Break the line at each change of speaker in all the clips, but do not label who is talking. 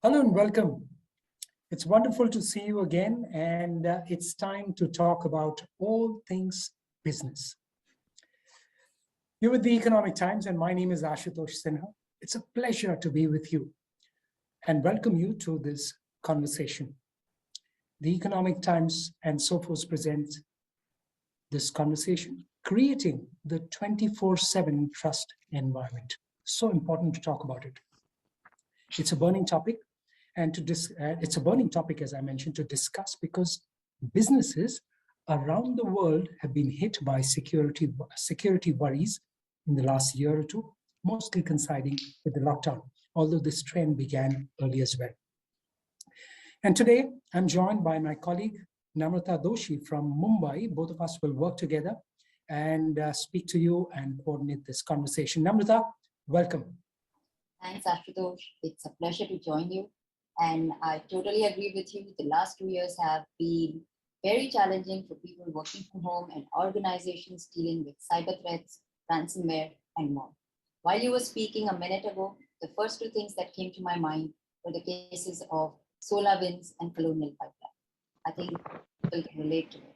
Hello and welcome. It's wonderful to see you again, and it's time to talk about all things business. You're with the Economic Times, and my name is Ashutosh Sinha. It's a pleasure to be with you and welcome you to this conversation. The Economic Times and Sophos present this conversation, creating the 24/7 trust environment. So important to talk about it. It's a burning topic. And it's a burning topic, as I mentioned, to discuss because businesses around the world have been hit by security worries in the last year or two, mostly coinciding with the lockdown, although this trend began early as well. And today, I'm joined by my colleague, Namrata Doshi from Mumbai. Both of us will work together and speak to you and coordinate this conversation. Namrata, welcome.
Thanks, Ashutosh. It's a pleasure to join you. And I totally agree with you. The last 2 years have been very challenging for people working from home and organizations dealing with cyber threats, ransomware, and more. While you were speaking a minute ago, the first two things that came to my mind were the cases of SolarWinds and Colonial Pipeline. I think people can relate to it.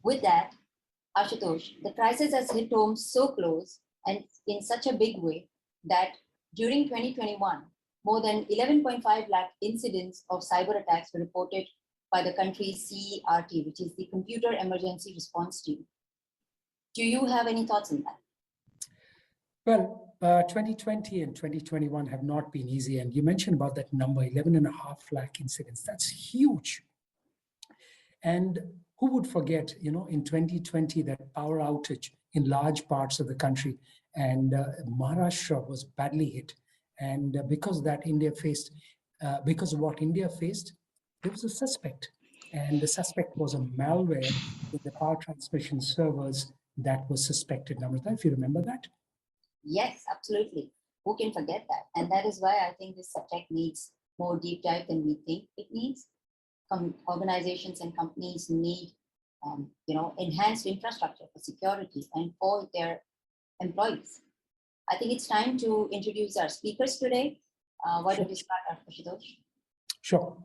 With that, Ashutosh, the crisis has hit home so close and in such a big way that during 2021, more than 11.5 lakh incidents of cyber attacks were reported by the country's CERT, which is the Computer Emergency Response Team. Do you have any thoughts on that?
Well, 2020 and 2021 have not been easy. And you mentioned about that number, 11.5 lakh incidents. That's huge. And who would forget, in 2020, that power outage in large parts of the country, and Maharashtra was badly hit. And because of that, because of what India faced, there was a suspect. And the suspect was a malware in the power transmission servers that was suspected. Namrata, if you remember that?
Yes, absolutely. Who can forget that? And that is why I think this subject needs more deep dive than we think it needs. Organizations and companies need enhanced infrastructure for security and for their employees. I think it's time to introduce our speakers today. Why don't we start, Ashutosh?
Sure.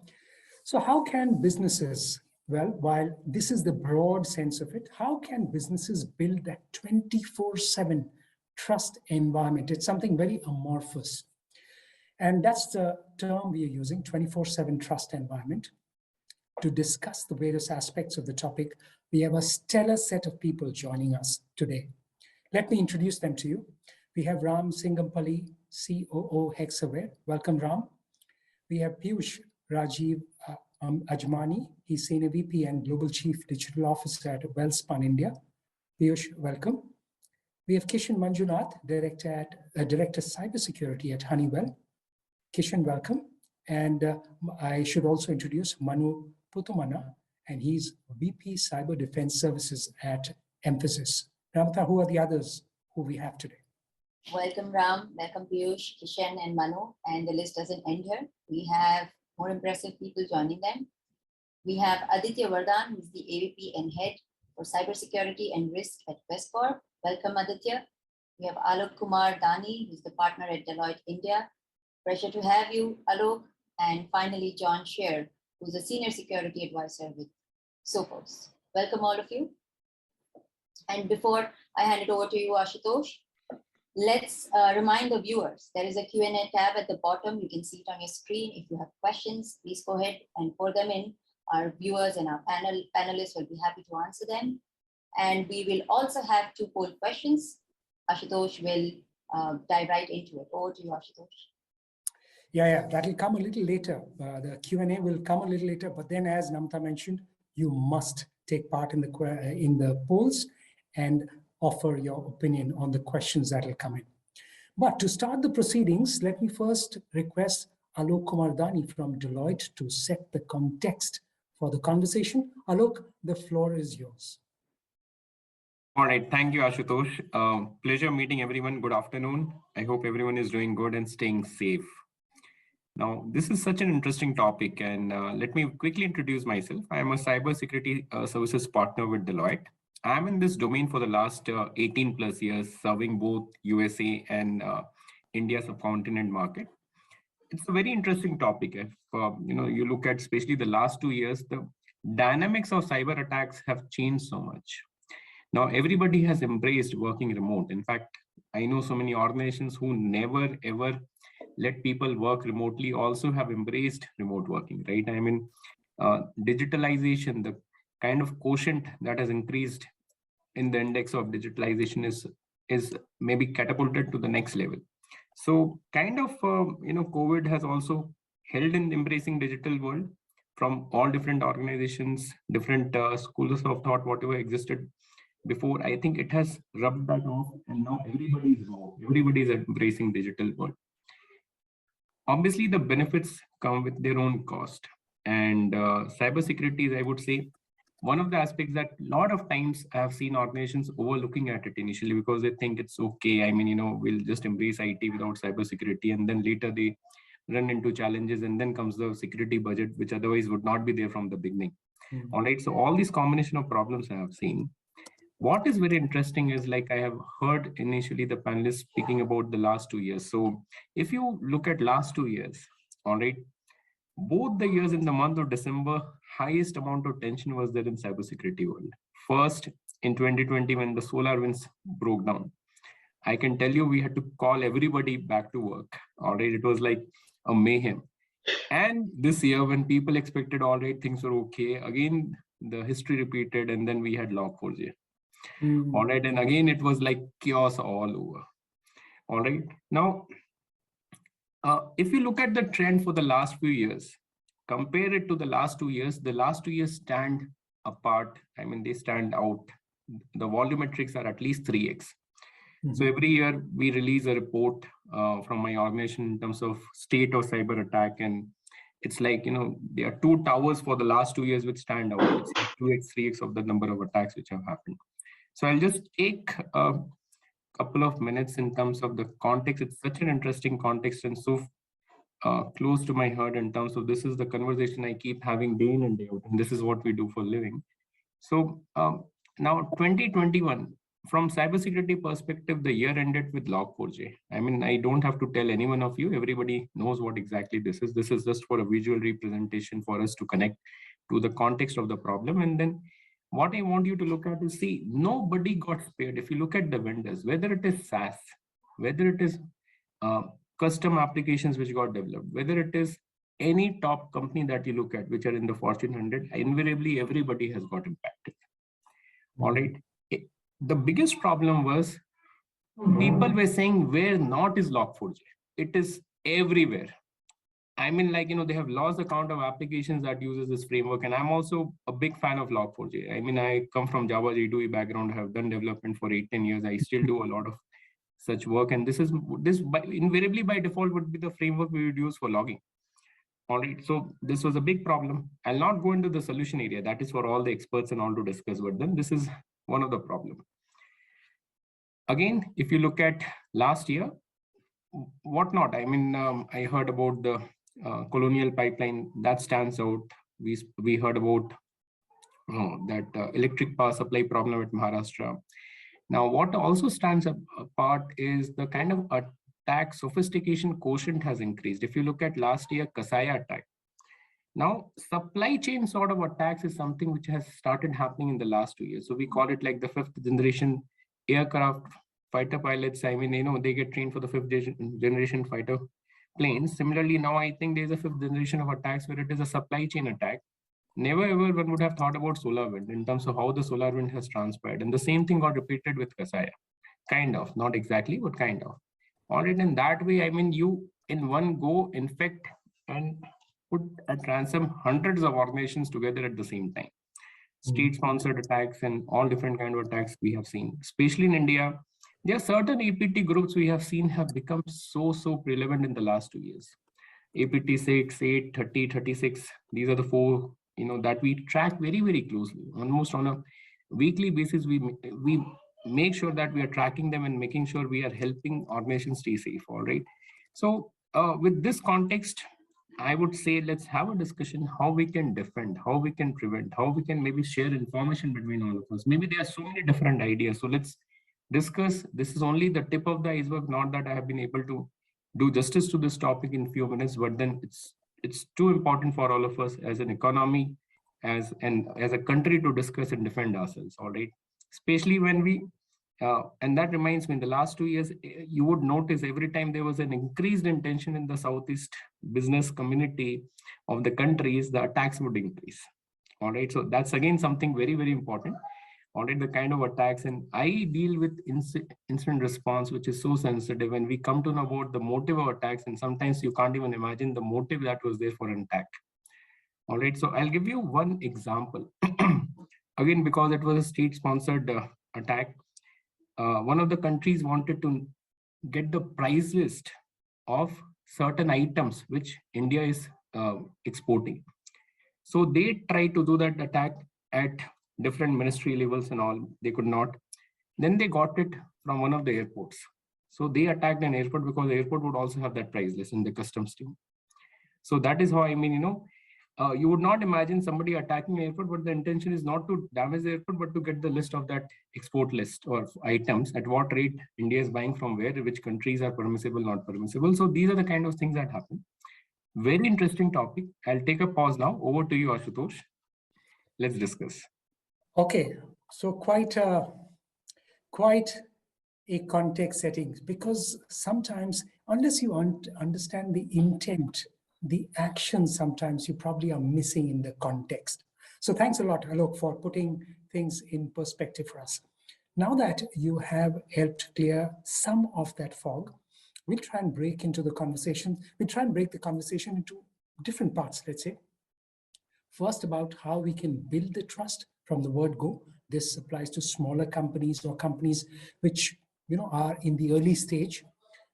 So how can businesses, well, while this is the broad sense of it, how can businesses build that 24/7 trust environment? It's something very amorphous. And that's the term we are using, 24/7 trust environment. To discuss the various aspects of the topic, we have a stellar set of people joining us today. Let me introduce them to you. We have Ram Singampalli, COO Hexaware. Welcome, Ram. We have Puesh Rajiv Ajmani. He's Senior VP and Global Chief Digital Officer at Welspun, India. Puesh, welcome. We have Kishen Manjunath, Director Cybersecurity at Honeywell. Kishen, welcome. And I should also introduce Manu Puthumana, and he's VP Cyber Defense Services at Mphasis. Ramtha, who are the others who we have today?
Welcome, Ram. Welcome, Puesh, Kishen, and Manu. And the list doesn't end here. We have more impressive people joining them. We have Aditya Vardhan, who's the AVP and Head for Cybersecurity and Risk at Quess Corp. Welcome, Aditya. We have Aloke Kumar Dani, who's the partner at Deloitte, India. Pleasure to have you, Aloke. And finally, John Shier, who's a Senior Security Advisor with Sophos. Welcome, all of you. And before I hand it over to you, Ashutosh, let's remind the viewers, there is a Q&A tab at the bottom. You can see it on your screen. If you have questions, please go ahead and pour them in. Our viewers and our panelists will be happy to answer them. And we will also have 2 poll questions. Ashutosh will dive right into it. Over to you, Ashutosh.
Yeah, that'll come a little later. The Q&A will come a little later, but then as Namta mentioned, you must take part in the polls and offer your opinion on the questions that will come in. But to start the proceedings, let me first request Aloke Kumar Dani from Deloitte to set the context for the conversation. Aloke, the floor is yours.
All right, thank you, Ashutosh. Pleasure meeting everyone. Good afternoon. I hope everyone is doing good and staying safe. Now, this is such an interesting topic, and let me quickly introduce myself. I am a cybersecurity services partner with Deloitte. I'm in this domain for the last 18 plus years, serving both USA and India subcontinent market. It's a very interesting topic. If you look at especially the last 2 years, the dynamics of cyber attacks have changed so much. Now everybody has embraced working remote. In fact, I know so many organizations who never ever let people work remotely also have embraced remote working, right? I mean, digitalization, the kind of quotient that has increased in the index of digitalization is maybe catapulted to the next level. So kind of, COVID has also held in embracing digital world from all different organizations, different schools of thought, whatever existed before. I think it has rubbed that off, and now everybody is embracing digital world. Obviously, the benefits come with their own cost, and cybersecurity is, I would say, one of the aspects that a lot of times I have seen organizations overlooking at it initially because they think it's okay. I mean, we'll just embrace IT without cybersecurity, and then later they run into challenges, and then comes the security budget, which otherwise would not be there from the beginning. All right, so all these combination of problems I have seen. What is very interesting is, like, I have heard initially the panelists speaking about the last 2 years. So if you look at last 2 years, all right, both the years in the month of December, highest amount of tension was there in cybersecurity world. First, in 2020, when the SolarWinds broke down, I can tell you we had to call everybody back to work. All right, it was like a mayhem. And this year, when people expected, all right, things were okay, again, the history repeated, and then we had Log4j. All right, and again, it was like chaos all over. All right, now, if you look at the trend for the last few years, compare it to the last 2 years, the last 2 years stand apart. I mean, they stand out. The volumetrics are at least 3x. So every year we release a report from my organization in terms of state of cyber attack. And it's like, there are 2 towers for the last 2 years which stand out. It's like 2x, 3x of the number of attacks which have happened. So I'll just take a couple of minutes in terms of the context. It's such an interesting context and so close to my heart in terms of this is the conversation I keep having day in and day out, and this is what we do for a living. So now 2021, from cybersecurity perspective, the year ended with Log4j. I mean, I don't have to tell any one of you, everybody knows what exactly this is. This is just for a visual representation for us to connect to the context of the problem. And then what I want you to look at is, see, nobody got spared. If you look at the vendors, whether it is SaaS, whether it is custom applications which got developed, whether it is any top company that you look at, which are in the Fortune 100, invariably everybody has got impacted. All right. The biggest problem was people were saying where not is Log4j. It is everywhere. I mean, like, they have lost the count of applications that uses this framework. And I'm also a big fan of Log4j. I mean, I come from Java J2E background, have done development for 8-10 years. I still do a lot of such work. And this invariably by default would be the framework we would use for logging. All right, so this was a big problem. I'll not go into the solution area. That is for all the experts and all to discuss, but then this is one of the problems. Again, if you look at last year, whatnot, I mean, I heard about the colonial pipeline that stands out. We heard about that electric power supply problem at Maharashtra. Now, what also stands apart is the kind of attack sophistication quotient has increased. If you look at last year, Kasaya attack. Now, supply chain sort of attacks is something which has started happening in the last 2 years. So we call it like the 5th generation aircraft fighter pilots. I mean, they get trained for the 5th generation fighter planes. Similarly, now I think there's a 5th generation of attacks where it is a supply chain attack. Never ever one would have thought about SolarWinds in terms of how the SolarWinds has transpired. And the same thing got repeated with Kasaya. Kind of, not exactly, but kind of. All right, in that way, I mean, you in one go infect and put and ransom hundreds of organizations together at the same time. State-sponsored attacks and all different kind of attacks we have seen, especially in India. There are certain APT groups we have seen have become so relevant in the last 2 years. APT 6, 8, 30, 36. These are the 4, that we track very closely. Almost on a weekly basis, we make sure that we are tracking them and making sure we are helping organizations stay safe. All right. So with this context, I would say let's have a discussion how we can defend, how we can prevent, how we can maybe share information between all of us. Maybe there are so many different ideas. So let's discuss. This is only the tip of the iceberg, not that I have been able to do justice to this topic in few minutes, but then it's too important for all of us as an economy, as a country to discuss and defend ourselves, all right? Especially when we and that reminds me, in the last 2 years, you would notice every time there was an increased intention in the Southeast business community of the countries, the attacks would increase. All right. So that's again something very, very important. All right. The kind of attacks, and I deal with incident response, which is so sensitive. When we come to know about the motive of attacks, and sometimes you can't even imagine the motive that was there for an attack. All right. So I'll give you one example. Again, because it was a state-sponsored attack. One of the countries wanted to get the price list of certain items which India is exporting. So they tried to do that attack at different ministry levels and all. They could not. Then they got it from one of the airports. So they attacked an airport because the airport would also have that price list in the customs team. So that is how, I mean, you would not imagine somebody attacking an airport, but the intention is not to damage the airport, but to get the list of that export list or items, at what rate India is buying from where, which countries are permissible, not permissible. So these are the kind of things that happen. Very interesting topic. I'll take a pause now. Over to you, Ashutosh. Let's discuss.
Okay, so quite a context setting, because sometimes unless you understand the intent, the action, sometimes you probably are missing in the context. So thanks a lot, Aloke, for putting things in perspective for us. Now that you have helped clear some of that fog, we'll try and break into the conversation. We'll try and break the conversation into different parts, let's say. First, about how we can build the trust from the word go. This applies to smaller companies or companies which are in the early stage.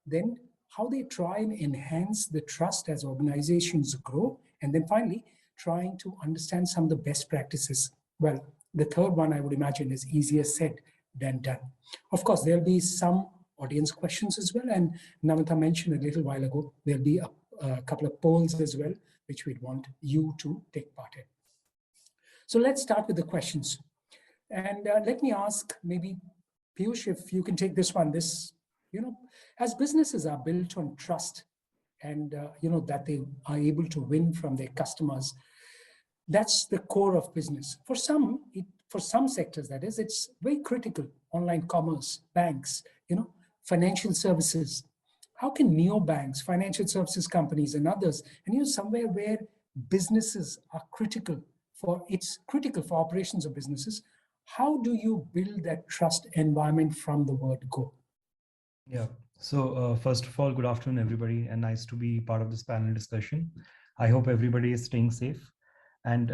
Then how they try and enhance the trust as organizations grow. And then finally, trying to understand some of the best practices. Well, the third one I would imagine is easier said than done. Of course, there'll be some audience questions as well. And Namita mentioned a little while ago, there'll be a couple of polls as well, which we'd want you to take part in. So let's start with the questions. And let me ask maybe, Puesh, if you can take this one. This, as businesses are built on trust and, that they are able to win from their customers, that's the core of business. For some sectors, that is, it's very critical. Online commerce, banks, financial services. How can neobanks, financial services companies and others, and somewhere where businesses are critical for operations of businesses, how do you build that trust environment from the word go?
Yeah. So first of all, good afternoon, everybody, and nice to be part of this panel discussion. I hope everybody is staying safe. And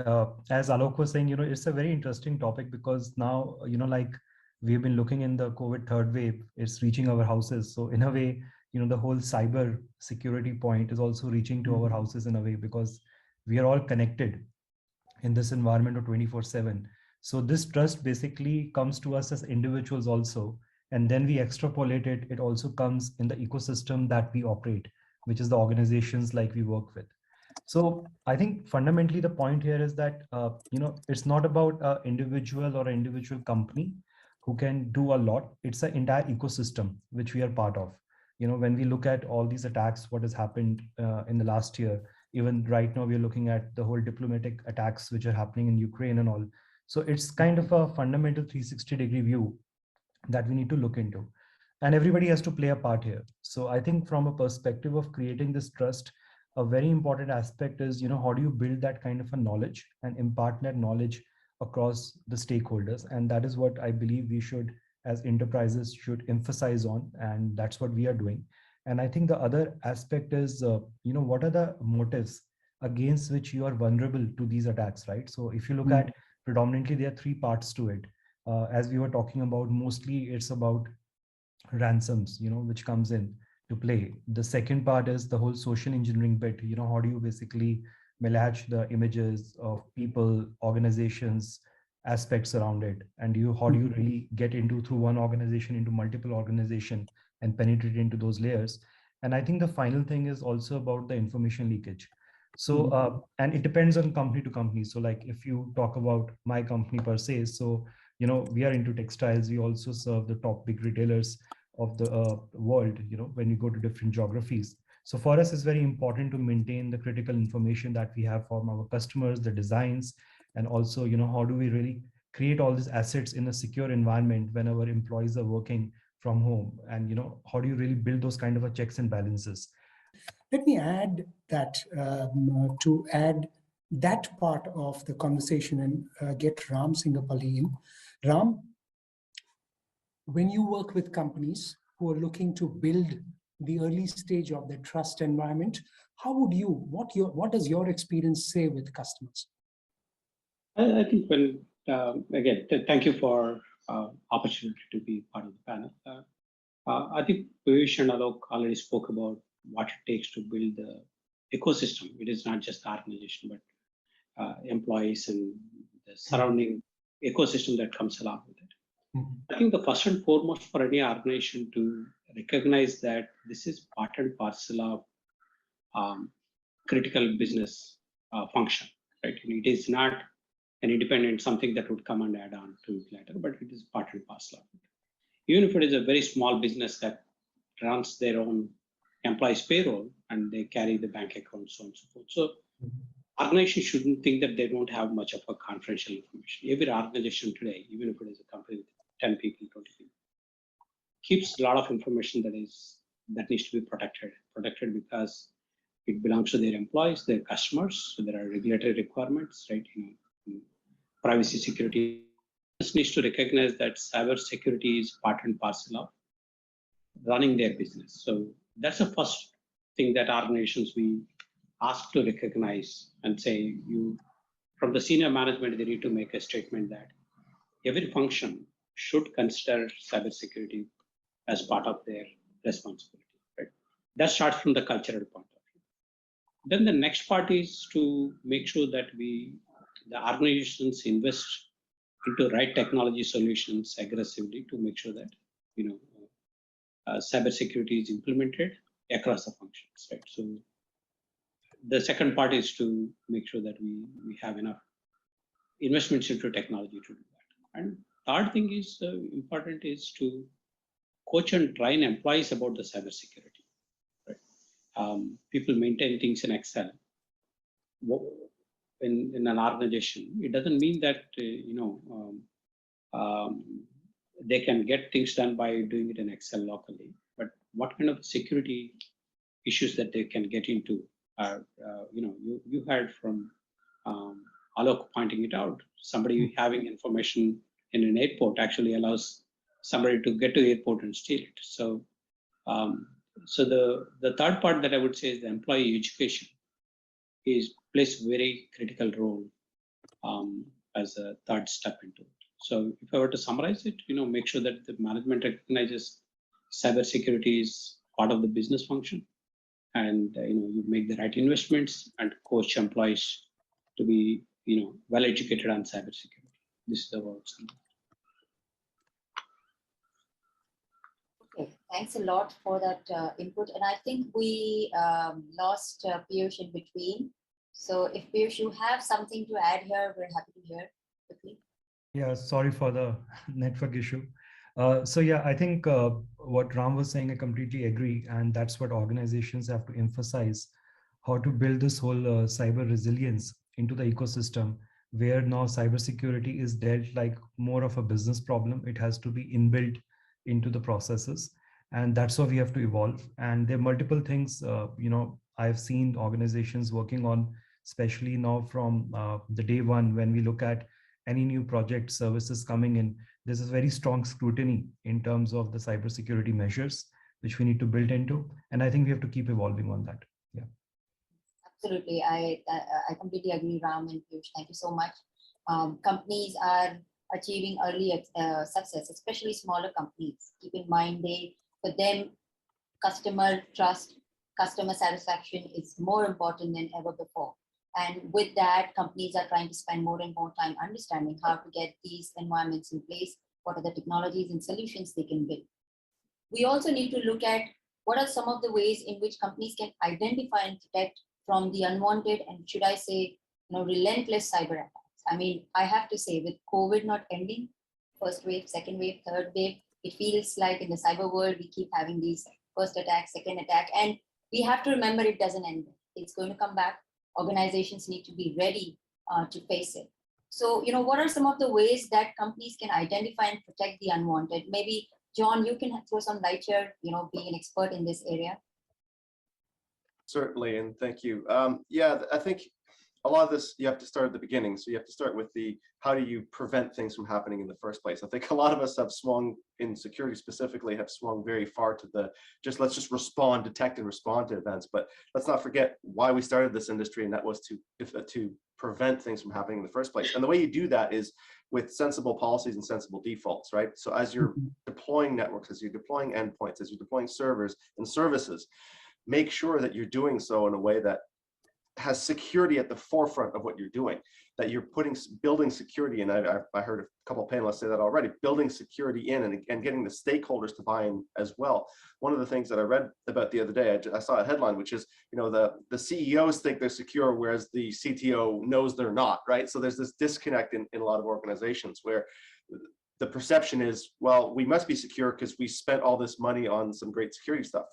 as Aloke was saying, it's a very interesting topic because now, like we've been looking in the COVID third wave, it's reaching our houses. So in a way, the whole cyber security point is also reaching to our houses in a way, because we are all connected in this environment of 24/7. So this trust basically comes to us as individuals also. And then we extrapolate it. It also comes in the ecosystem that we operate, which is the organizations like we work with. So I think fundamentally the point here is that, it's not about an individual or an individual company who can do a lot. It's an entire ecosystem, which we are part of. When we look at all these attacks, what has happened in the last year, even right now, we're looking at the whole diplomatic attacks, which are happening in Ukraine and all. So it's kind of a fundamental 360-degree view that we need to look into. And everybody has to play a part here. So I think from a perspective of creating this trust, a very important aspect is, how do you build that kind of a knowledge and impart that knowledge across the stakeholders? And that is what I believe we should, as enterprises, should emphasize on. And that's what we are doing. And I think the other aspect is, what are the motives against which you are vulnerable to these attacks, right? So if you look at predominantly, there are three parts to it. As we were talking about, mostly it's about ransoms, which comes in to play. The second part is the whole social engineering bit. How do you basically millage the images of people, organizations, aspects around it? And how do you really get into through one organization into multiple organization and penetrate into those layers? And I think the final thing is also about the information leakage. So, and it depends on company to company. So like if you talk about my company per se, so, we are into textiles. We also serve the top big retailers of the world, when you go to different geographies. So for us, it's very important to maintain the critical information that we have from our customers, the designs, and also, how do we really create all these assets in a secure environment when our employees are working from home? And, how do you really build those kind of a checks and balances?
Let me add that to add that part of the conversation and get Ram Singampalli in. Ram, when you work with companies who are looking to build the early stage of their trust environment, how would you, what does your experience say with customers?
I think when, again, thank you for opportunity to be part of the panel. I think Puesh and Aloke already spoke about what it takes to build the ecosystem. It is not just the organization, but employees and the surrounding ecosystem that comes along with it. I think the first and foremost for any organization to recognize that this is part and parcel of critical business function, right? It is not an independent something that would come and add on to it later, but it is part and parcel of it. Even if it is a very small business that runs their own employees' payroll and they carry the bank account, so on and so forth. So organizations shouldn't think that they don't have much of a confidential information. Every organization today, even if it is a company with 10 people, 20 people, keeps a lot of information that needs to be protected because it belongs to their employees, their customers. So there are regulatory requirements, right? Privacy, security. This needs to recognize that cybersecurity is part and parcel of running their business. So that's the first thing that organizations we ask to recognize and say, from the senior management, they need to make a statement that every function should consider cybersecurity as part of their responsibility. Right? That starts from the cultural point of view. Then the next part is to make sure that the organizations invest into right technology solutions aggressively to make sure that cybersecurity is implemented across the functions. Right. So the second part is to make sure that we have enough investments into technology to do that. And third thing is important is to coach and train employees about the cybersecurity. Right? People maintain things in Excel. In an organization, it doesn't mean that they can get things done by doing it in Excel locally. But what kind of security issues that they can get into are, you heard from Aloke pointing it out. Somebody having information in an airport actually allows somebody to get to the airport and steal it. So, so the third part that I would say is the employee education plays a very critical role as a third step into it. So if I were to summarize it, make sure that the management recognizes cybersecurity is part of the business function, and you make the right investments and coach employees to be well educated on cybersecurity. This is the words.
Okay, thanks a lot for that input. And I think we lost Puesh in between. So if Puesh, you have something to add here, we're happy to hear quickly.
Yeah, sorry for the network issue. So yeah, I think what Ram was saying, I completely agree. And that's what organizations have to emphasize, how to build this whole cyber resilience into the ecosystem, where now cybersecurity is dealt like more of a business problem. It has to be inbuilt into the processes. And that's how we have to evolve. And there are multiple things, I've seen organizations working on, especially now from the day one, when we look at any new project services coming in, there's a very strong scrutiny in terms of the cybersecurity measures, which we need to build into. And I think we have to keep evolving on that. Yeah.
Absolutely. I completely agree, Ram and Puesh. Thank you so much. Companies are achieving early success, especially smaller companies. Keep in mind, for them, customer trust, customer satisfaction is more important than ever before. And with that, companies are trying to spend more and more time understanding how to get these environments in place, what are the technologies and solutions they can build. We also need to look at what are some of the ways in which companies can identify and detect from the unwanted and should I say, relentless cyber attacks. I mean, I have to say with COVID not ending, first wave, second wave, third wave, it feels like in the cyber world, we keep having these first attack, second attack, and we have to remember it doesn't end. It's going to come back. Organizations need to be ready to face it. So, what are some of the ways that companies can identify and protect the unwanted? Maybe, John, you can throw some light here, being an expert in this area.
Certainly, and thank you. Yeah, I think a lot of this, you have to start at the beginning. So you have to start with how do you prevent things from happening in the first place? I think a lot of us have swung, in security specifically, have swung very far to let's just respond, detect and respond to events. But let's not forget why we started this industry, and that was to prevent things from happening in the first place. And the way you do that is with sensible policies and sensible defaults, right? So as you're deploying networks, as you're deploying endpoints, as you're deploying servers and services, make sure that you're doing so in a way that has security at the forefront of what you're doing, that you're building security. And I heard a couple of panelists say that already, building security in and getting the stakeholders to buy in as well. One of the things that I read about the other day, I saw a headline, which is, the CEOs think they're secure, whereas the CTO knows they're not, right? So there's this disconnect in a lot of organizations where the perception is, well, we must be secure because we spent all this money on some great security stuff.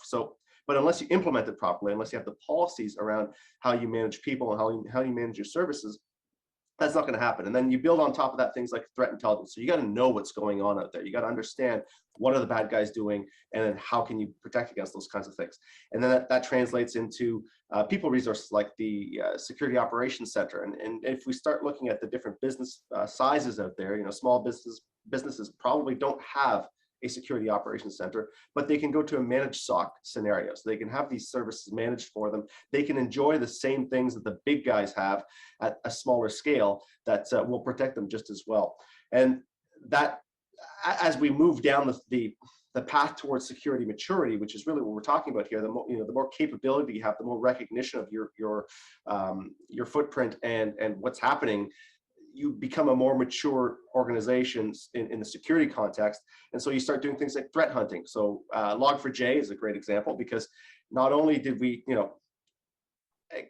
But unless you implement it properly, unless you have the policies around how you manage people and how you manage your services, that's not going to happen. And then you build on top of that things like threat intelligence. So you got to know what's going on out there. You got to understand what are the bad guys doing, and then how can you protect against those kinds of things. And then that translates into people resources like the Security Operations Center. And if we start looking at the different business sizes out there, small businesses probably don't have a security operations center, but they can go to a managed SOC scenario. So they can have these services managed for them. They can enjoy the same things that the big guys have at a smaller scale that will protect them just as well. And that, as we move down the path towards security maturity, which is really what we're talking about here, the more capability you have, the more recognition of your footprint and what's happening, you become a more mature organization in the security context. And so you start doing things like threat hunting. So Log4j is a great example, because not only did we,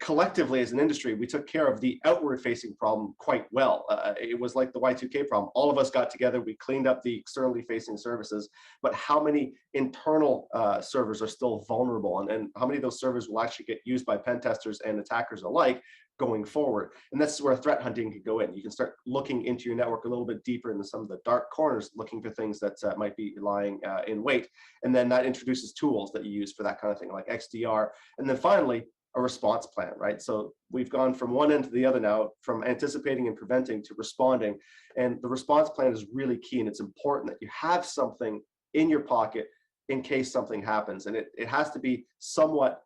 collectively as an industry, we took care of the outward facing problem quite well. It was like the Y2K problem. All of us got together, we cleaned up the externally facing services, but how many internal servers are still vulnerable, and how many of those servers will actually get used by pen testers and attackers alike going forward? And that's where threat hunting can go in. You can start looking into your network a little bit deeper into some of the dark corners, looking for things that might be lying in wait. And then that introduces tools that you use for that kind of thing, like XDR. And then finally, a response plan, right? So we've gone from one end to the other now, from anticipating and preventing to responding. And the response plan is really key, and it's important that you have something in your pocket in case something happens. And it has to be somewhat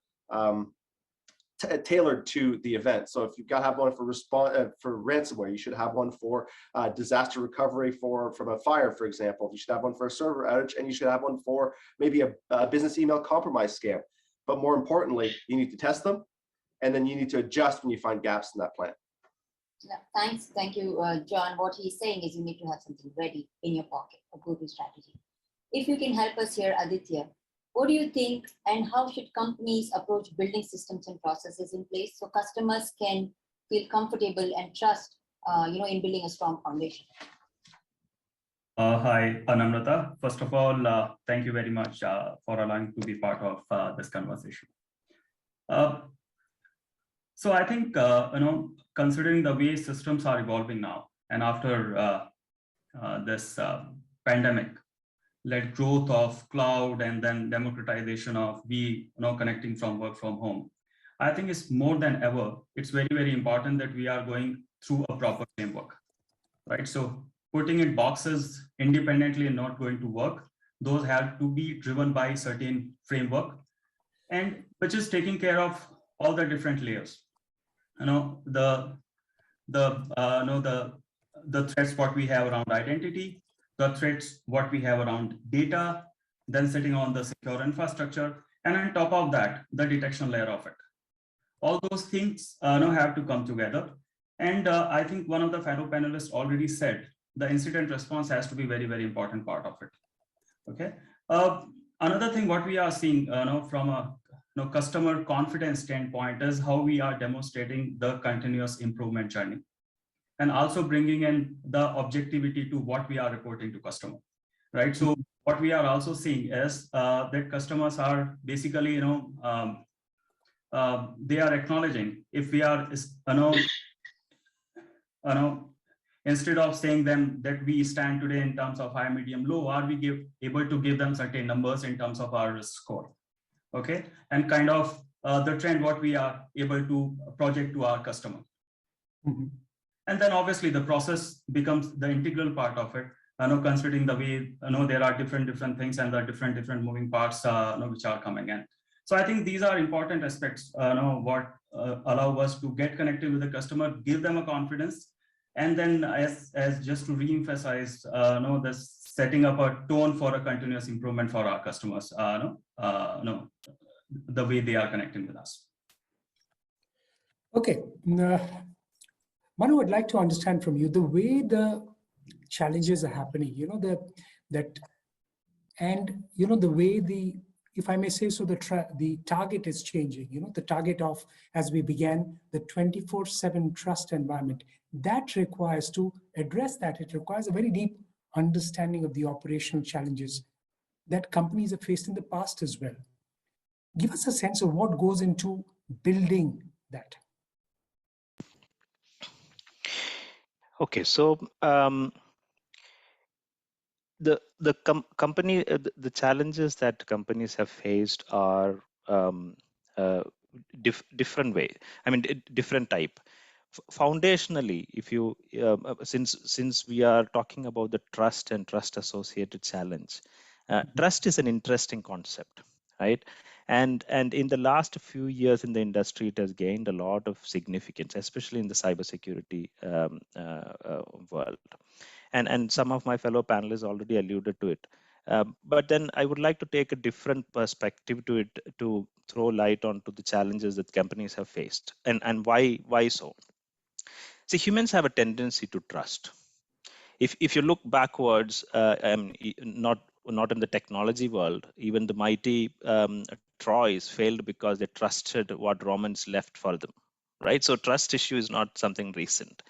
tailored to the event. So if you've got to have one for for ransomware, you should have one for disaster recovery from a fire, for example. You should have one for a server outage, and you should have one for maybe a business email compromise scam. But more importantly, you need to test them, and then you need to adjust when you find gaps in that plan.
Yeah, thanks. Thank you, John. What he's saying is you need to have something ready in your pocket, a go-to strategy. If you can help us here, Aditya, what do you think, and how should companies approach building systems and processes in place so customers can feel comfortable and trust, in building a strong foundation?
Hi, Anamrata. First of all, thank you very much for allowing to be part of this conversation. So I think, considering the way systems are evolving now, and after this pandemic-led growth of cloud and then democratization of connecting from work from home, I think it's more than ever, it's very, very important that we are going through a proper framework, right? So putting in boxes independently and not going to work, those have to be driven by certain framework, and which is taking care of all the different layers. The threats what we have around identity, the threats what we have around data, then sitting on the secure infrastructure, and on top of that, the detection layer of it. All those things have to come together. And I think one of the fellow panelists already said, the incident response has to be very, very important part of it. Okay. Another thing what we are seeing from a customer confidence standpoint is how we are demonstrating the continuous improvement journey, and also bringing in the objectivity to what we are reporting to customer, right? So what we are also seeing is that customers are basically, they are acknowledging if we are, instead of saying them that we stand today in terms of high, medium, low, are we able to give them certain numbers in terms of our risk score, okay? And kind of the trend what we are able to project to our customer. And then obviously the process becomes the integral part of it, considering the way, there are different things and the different moving parts, which are coming in. So I think these are important aspects, what allow us to get connected with the customer, give them a confidence, and then as just to re-emphasize, the setting up a tone for a continuous improvement for our customers, the way they are connecting with us.
Okay. Manu, I'd like to understand from you the way the challenges are happening, the way if I may say so, the target is changing, the target of, as we began, the 24/7 trust environment, that requires to address that. It requires a very deep understanding of the operational challenges that companies have faced in the past as well. Give us a sense of what goes into building that.
Okay, so the challenges that companies have faced are different way. I mean, different type. Foundationally, if you since we are talking about the trust and trust associated challenge, trust is an interesting concept, right? And in the last few years in the industry, it has gained a lot of significance, especially in the cybersecurity world. And some of my fellow panelists already alluded to it. But then I would like to take a different perspective to it, to throw light onto the challenges that companies have faced, and why so. See, humans have a tendency to trust. If you look backwards, not in the technology world, even the mighty Troys failed because they trusted what Romans left for them, right? So trust issue is not something recent.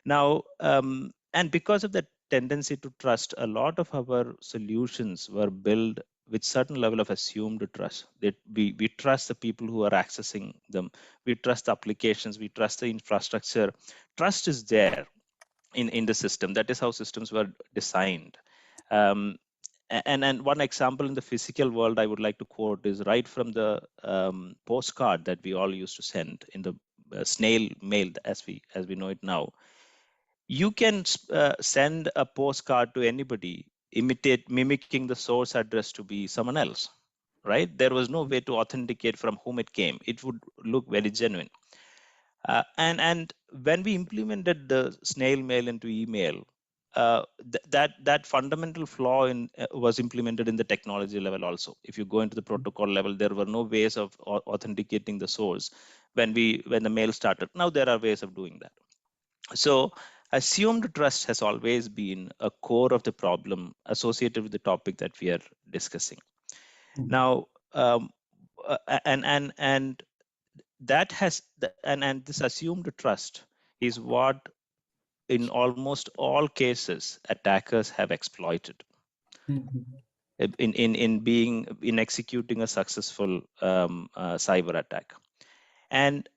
Now, and because of that tendency to trust, a lot of our solutions were built with certain level of assumed trust. That we trust the people who are accessing them. We trust the applications. We trust the infrastructure. Trust is there in the system. That is how systems were designed. And one example in the physical world I would like to quote is right from the postcard that we all used to send in the snail mail as we know it now. You can send a postcard to anybody, mimicking the source address to be someone else, right? There was no way to authenticate from whom it came. It would look very genuine. And when we implemented the snail mail into email, that fundamental flaw was implemented in the technology level also. If you go into the protocol level, there were no ways of authenticating the source when the mail started. Now there are ways of doing that. So assumed trust has always been a core of the problem associated with the topic that we are discussing. Now, and that has, and this assumed trust is what in almost all cases attackers have exploited in executing a successful cyber attack. And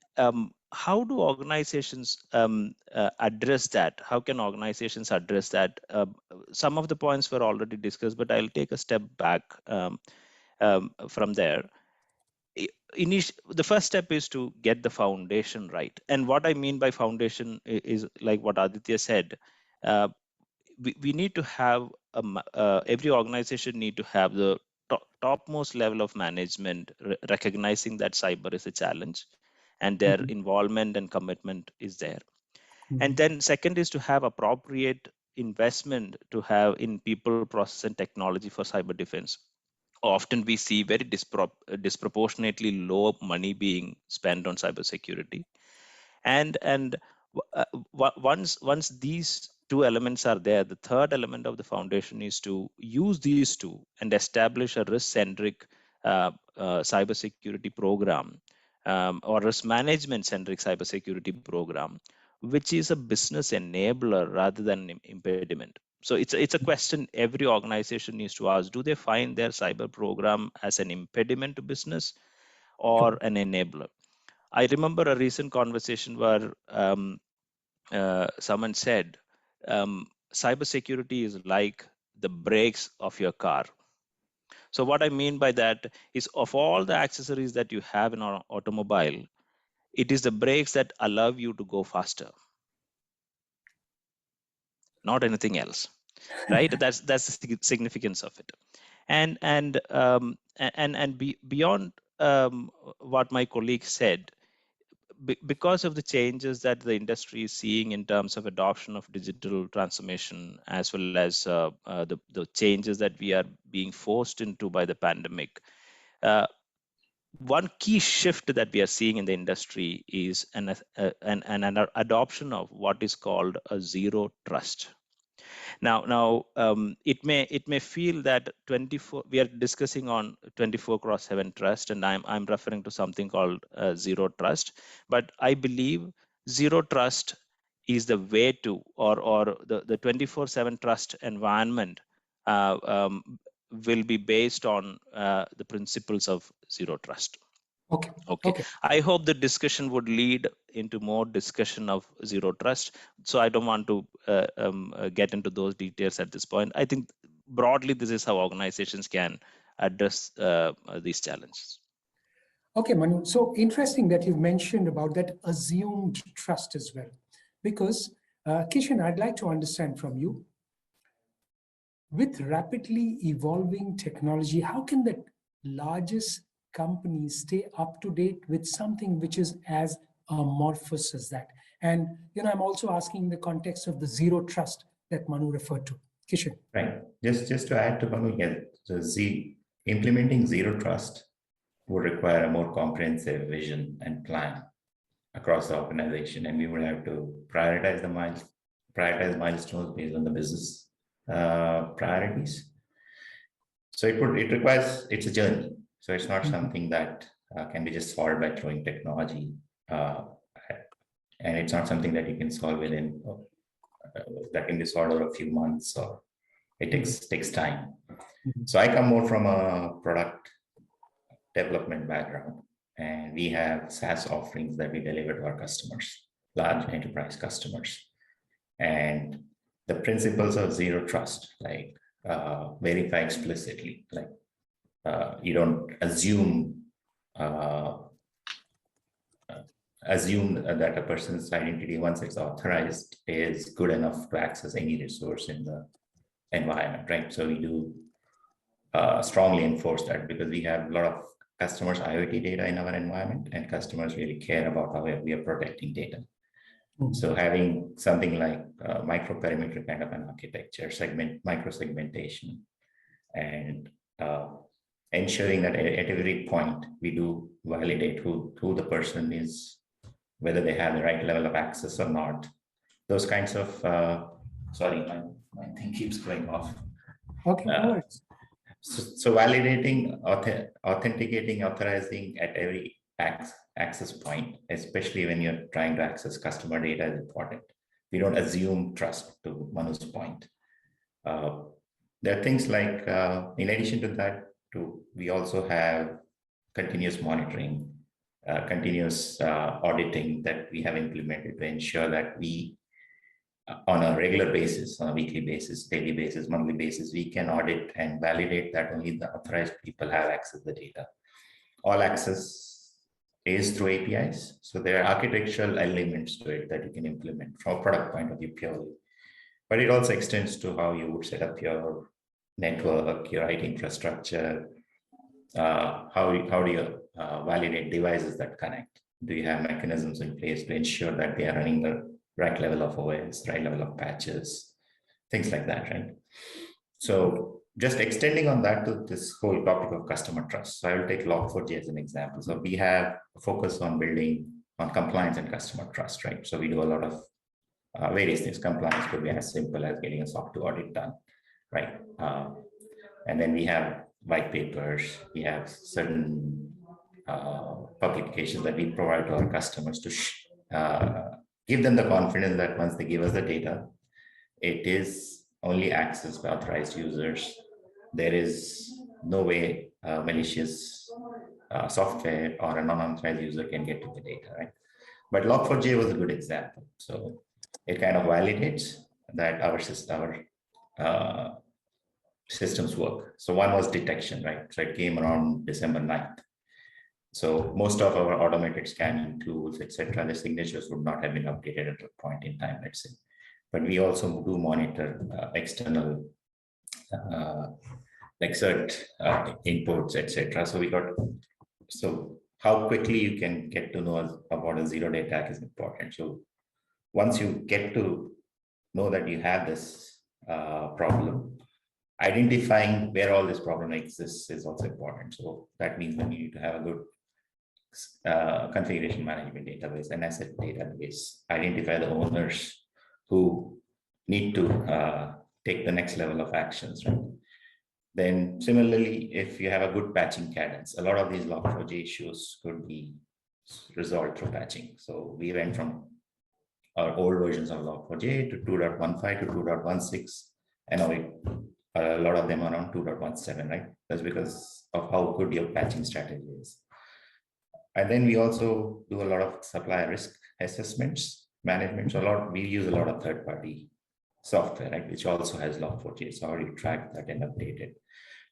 how do organizations address that? How can organizations address that? Some of the points were already discussed, but I'll take a step back from there. The first step is to get the foundation right. And what I mean by foundation is like what Aditya said. We need to have, every organization need to have the topmost level of management recognizing that cyber is a challenge, and their involvement and commitment is there. And then second is to have appropriate investment to have in people, process, and technology for cyber defense. Often we see very disproportionately low money being spent on cybersecurity. And once these two elements are there, the third element of the foundation is to use these two and establish a risk-centric cybersecurity program or risk management centric cybersecurity program, which is a business enabler rather than an impediment. So it's a question every organization needs to ask: do they find their cyber program as an impediment to business or an enabler? I remember a recent conversation where someone said, cybersecurity is like the brakes of your car. So what I mean by that is, of all the accessories that you have in an automobile, it is the brakes that allow you to go faster, not anything else, right? That's the significance of it. And beyond what my colleague said, because of the changes that the industry is seeing in terms of adoption of digital transformation, as well as the changes that we are being forced into by the pandemic, one key shift that we are seeing in the industry is an adoption of what is called a zero trust. Now, it may feel that 24. We are discussing on 24/7 trust, and I'm referring to something called zero trust. But I believe zero trust is the way to, or the 24/7 trust environment will be based on the principles of zero trust. Okay. I hope the discussion would lead into more discussion of zero trust. So I don't want to get into those details at this point. I think broadly, this is how organizations can address these challenges.
Okay, Manu. So interesting that you've mentioned about that assumed trust as well, because Kishen, I'd like to understand from you, with rapidly evolving technology, how can the largest companies stay up to date with something which is as amorphous as that? And I'm also asking in the context of the zero trust that Manu referred to. Kishen.
Right. Just to add to Manu, implementing zero trust would require a more comprehensive vision and plan across the organization, and we would have to prioritize milestones based on the business priorities. So it's a journey. So it's not something that can be just solved by throwing technology, and it's not something that you can solve within, that can be solved over a few months, or it takes time. So I come more from a product development background, and we have SaaS offerings that we deliver to our customers, large enterprise customers. And the principles of zero trust, like verify explicitly, like you don't assume that a person's identity, once it's authorized, is good enough to access any resource in the environment, right? So we do strongly enforce that, because we have a lot of customers' IoT data in our environment, and customers really care about how we are protecting data. So having something like micro-perimeter kind of an architecture, micro-segmentation, and ensuring that at every point we do validate who the person is, whether they have the right level of access or not. Those kinds of, sorry, my thing keeps going off.
Okay.
So validating, authenticating, authorizing at every access point, especially when you're trying to access customer data, is important. We don't assume trust, to Manu's point. There are things like, in addition to that, we also have continuous monitoring, continuous auditing that we have implemented to ensure that we, on a regular basis, on a weekly basis, daily basis, monthly basis, we can audit and validate that only the authorized people have access to the data. All access is through APIs. So there are architectural elements to it that you can implement from a product point of view purely. But it also extends to how you would set up your network, your IT infrastructure. How do you validate devices that connect? Do you have mechanisms in place to ensure that they are running the right level of OS, right level of patches, things like that, right? So just extending on that to this whole topic of customer trust. So I will take Log4j as an example. So we have a focus on building on compliance and customer trust, right? So we do a lot of various things. Compliance could be as simple as getting a SOC 2 audit done, right? And then we have white papers, we have certain publications that we provide to our customers to give them the confidence that once they give us the data, it is only accessed by authorized users. There is no way malicious software or a non-authorized user can get to the data, right? But Log4j was a good example. So it kind of validates that our systems work. So one was detection, right? So it came around December 9th. So most of our automated scanning tools, etc., the signatures would not have been updated at that point in time, let's say. But we also do monitor external like cert inputs, etc. So how quickly you can get to know about a zero-day attack is important. So once you get to know that you have this problem, identifying where all this problem exists is also important. So that means that you need to have a good configuration management database, an asset database, identify the owners who need to take the next level of actions, right? Then similarly, if you have a good patching cadence, a lot of these Log4j issues could be resolved through patching. So we went from our old versions of Log4j to 2.15 to 2.16, and now a lot of them are on 2.17, right? That's because of how good your patching strategy is. And then we also do a lot of supplier risk assessments management. So we use a lot of third-party software, right, which also has Log4j. So how do you track that and update it?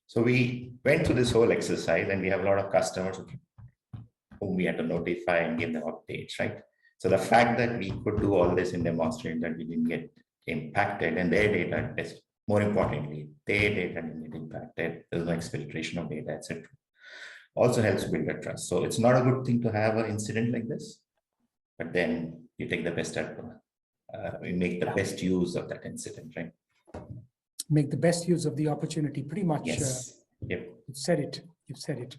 So we went through this whole exercise, and we have a lot of customers whom we had to notify and give them updates, right? So the fact that we could do all this and demonstrate that we didn't get impacted, and their data, more importantly, their data didn't get impacted, there's no exfiltration of data, etc., also helps build a trust. So it's not a good thing to have an incident like this, but then you take the best we make the best use of that incident, right?
Make the best use of the opportunity, pretty much.
Yes. Yep.
You've said it. You've said it.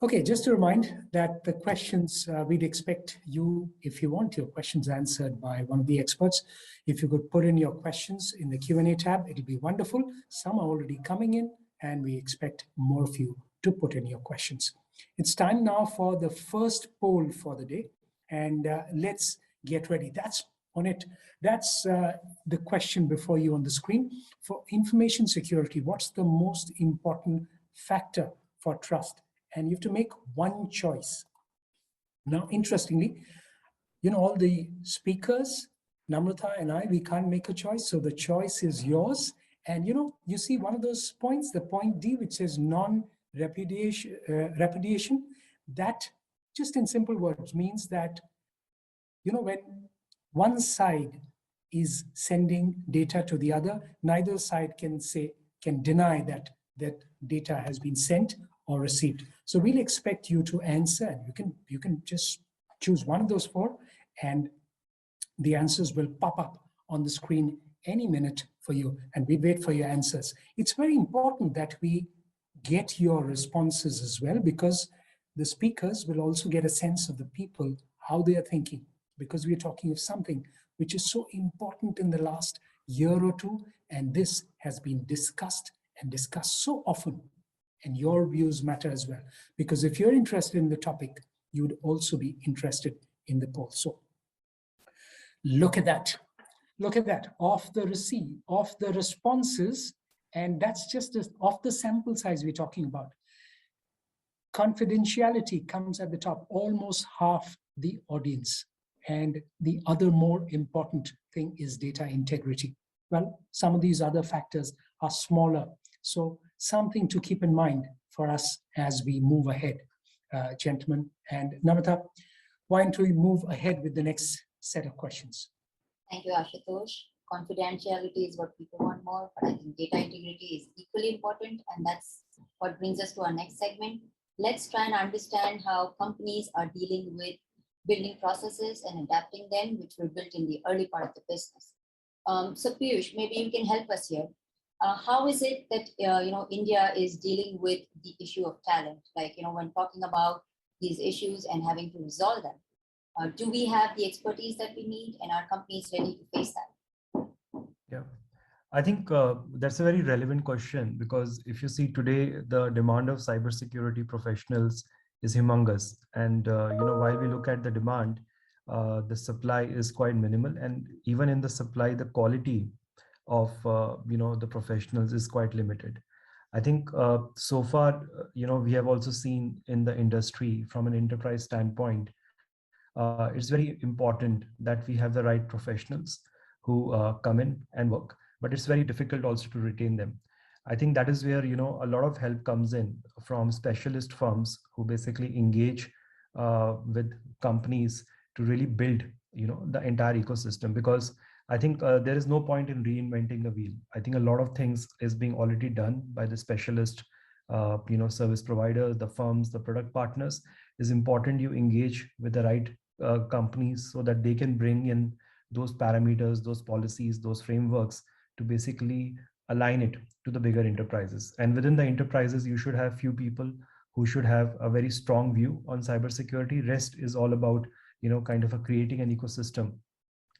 Okay, just to remind that the questions we'd expect you, if you want your questions answered by one of the experts, if you could put in your questions in the Q&A tab, it'll be wonderful. Some are already coming in, and we expect more of you to put in your questions. It's time now for the first poll for the day, and let's get ready. That's on it. That's the question before you on the screen. For information security, what's the most important factor for trust? And you have to make one choice. Now, interestingly, all the speakers, Namrata and I, we can't make a choice. So the choice is yours. And you see one of those points, the point D, which says non-repudiation, that just in simple words means that, when one side is sending data to the other, neither side can deny that data has been sent or received. So we'll expect you to answer. You can just choose one of those four, and the answers will pop up on the screen any minute for you, and we wait for your answers. It's very important that we get your responses as well, because the speakers will also get a sense of the people, how they are thinking, because we're talking of something which is so important in the last year or two, and this has been discussed so often, and your views matter as well, because if you're interested in the topic, you would also be interested in the poll. So look at that. Look at that, off the responses, and that's just off the sample size we're talking about. Confidentiality comes at the top, almost half the audience. And the other more important thing is data integrity. Well, some of these other factors are smaller. So something to keep in mind for us as we move ahead, gentlemen. And Namrata, why don't we move ahead with the next set of questions?
Thank you, Ashutosh. Confidentiality is what people want more, but I think data integrity is equally important, and that's what brings us to our next segment. Let's try and understand how companies are dealing with building processes and adapting them, which were built in the early part of the business. So Puesh, maybe you can help us here. How is it that India is dealing with the issue of talent? Like, when talking about these issues and having to resolve them, do we have the expertise that we need, and are companies ready to face that?
Yeah. I think that's a very relevant question, because if you see today, the demand of cybersecurity professionals is humongous. And while we look at the demand, the supply is quite minimal. And even in the supply, the quality of the professionals is quite limited. I think so far, we have also seen in the industry from an enterprise standpoint, it's very important that we have the right professionals who come in and work, but it's very difficult also to retain them. I think that is where a lot of help comes in from specialist firms who basically engage with companies to really build the entire ecosystem, because I think there is no point in reinventing the wheel. I think a lot of things is being already done by the specialist service providers, the firms, the product partners. Is important you engage with the right companies so that they can bring in those parameters, those policies, those frameworks to basically align it to the bigger enterprises. And within the enterprises, you should have few people who should have a very strong view on cybersecurity. Rest is all about, kind of creating an ecosystem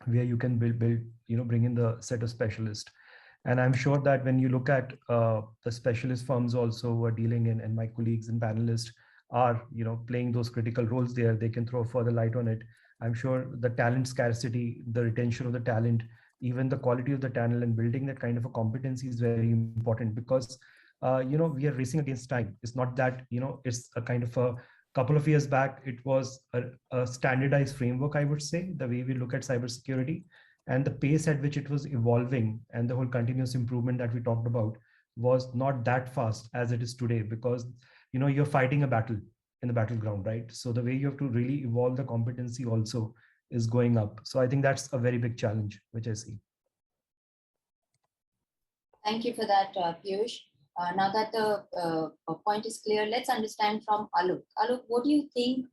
where you can build, bring in the set of specialists. And I'm sure that when you look at the specialist firms also who are dealing in, and my colleagues and panelists are, playing those critical roles there, they can throw further light on it. I'm sure the talent scarcity, the retention of the talent, even the quality of the talent and building that kind of a competency is very important, because, we are racing against time. It's not that, it's a kind of a couple of years back, it was a standardized framework, I would say, the way we look at cybersecurity, and the pace at which it was evolving and the whole continuous improvement that we talked about was not that fast as it is today, because you're fighting a battle in the battleground, right? So the way you have to really evolve the competency also is going up. So I think that's a very big challenge which I see.
Thank you for that, Puesh. Now that the point is clear, let's understand from Aloke. Aloke, what do you think,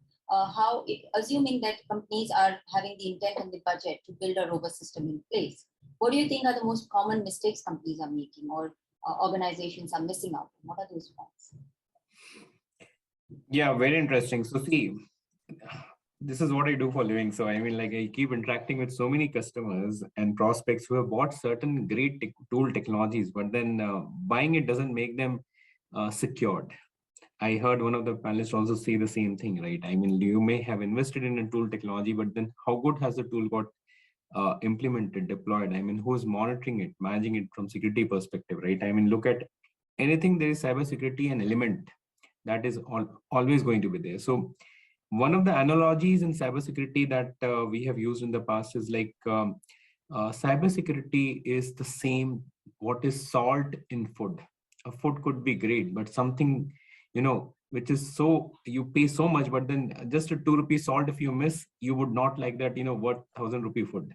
assuming that companies are having the intent and the budget to build a robust system in place, what do you think are the most common mistakes companies are making, or organizations are missing out? What are those points?
Yeah, very interesting. So see, this is what I do for a living. So I mean, like, I keep interacting with so many customers and prospects who have bought certain great tool technologies, but then buying it doesn't make them secured. I heard one of the panelists also say the same thing, right? I mean, you may have invested in a tool technology, but then how good has the tool got implemented, deployed? I mean, who's monitoring it, managing it from security perspective, right? I mean, look at anything, there is cybersecurity an element that is always going to be there. So one of the analogies in cybersecurity that we have used in the past is like cybersecurity is the same what is salt in food. A food could be great, but something, which is so, you pay so much, but then just a 2 rupee salt, if you miss, you would not like that, worth 1,000 rupee food.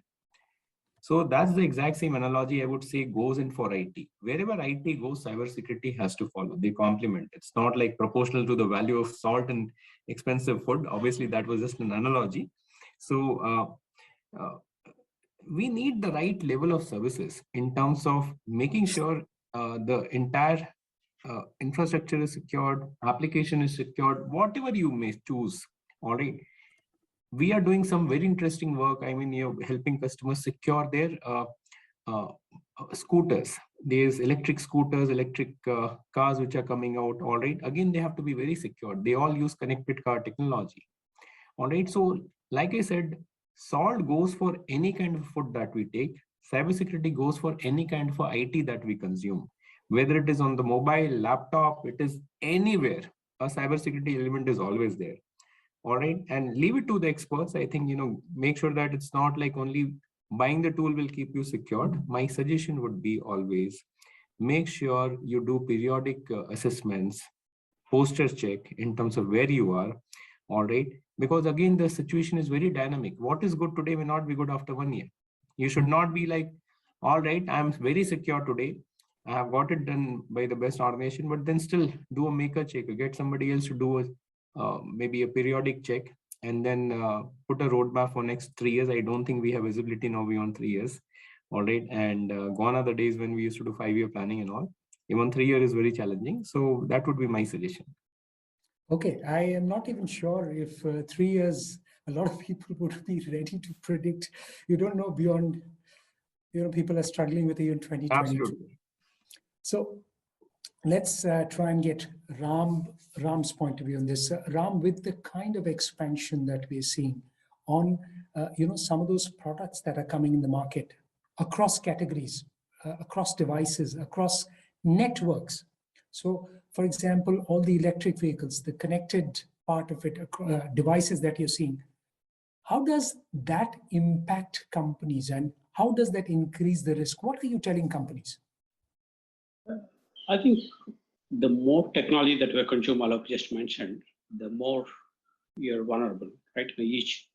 So that's the exact same analogy I would say goes in for IT. Wherever IT goes, cybersecurity has to follow. They complement. It's not like proportional to the value of salt and expensive food. Obviously, that was just an analogy. So we need the right level of services in terms of making sure the entire infrastructure is secured, application is secured, whatever you may choose. All right. We are doing some very interesting work. I mean, helping customers secure their scooters. There's electric scooters, electric cars which are coming out. All right. Again, they have to be very secure. They all use connected car technology. All right. So, like I said, salt goes for any kind of food that we take. Cybersecurity goes for any kind of IT that we consume. Whether it is on the mobile, laptop, it is anywhere. A cybersecurity element is always there. All right, and leave it to the experts. I think, make sure that it's not like only buying the tool will keep you secured. My suggestion would be always make sure you do periodic assessments, posture check in terms of where you are. All right, because again, the situation is very dynamic. What is good today may not be good after 1 year. You should not be like, all right, I'm very secure today, I have got it done by the best organization, but then still do a maker check, or get somebody else to do maybe a periodic check, and then put a roadmap for next 3 years. I don't think we have visibility now beyond 3 years. All right, and gone are the days when we used to do 5-year planning and all. Even 3 years is very challenging. So that would be my suggestion.
Okay, I am not even sure if 3 years, a lot of people would be ready to predict. You don't know beyond people are struggling with even 2022.
Absolutely.
So let's try and get Ram's point of view on this. Ram, with the kind of expansion that we're seeing on, some of those products that are coming in the market across categories, across devices, across networks. So, for example, all the electric vehicles, the connected part of it, devices that you're seeing, how does that impact companies and how does that increase the risk? What are you telling companies?
I think the more technology that we consume, Aloke just mentioned, the more you're vulnerable, right? Each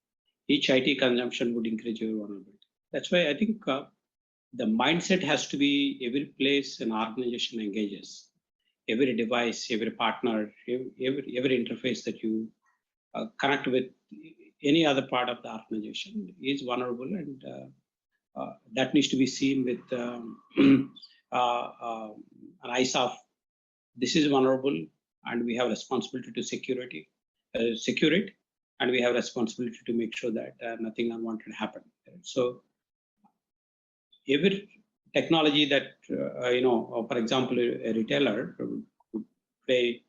IT consumption would increase your vulnerability. That's why I think the mindset has to be every place an organization engages, every device, every partner, every interface that you connect with any other part of the organization is vulnerable, and that needs to be seen with an eyes of this is vulnerable, and we have responsibility to secure it, and we have responsibility to make sure that nothing unwanted happen. So every technology that for example, a retailer would say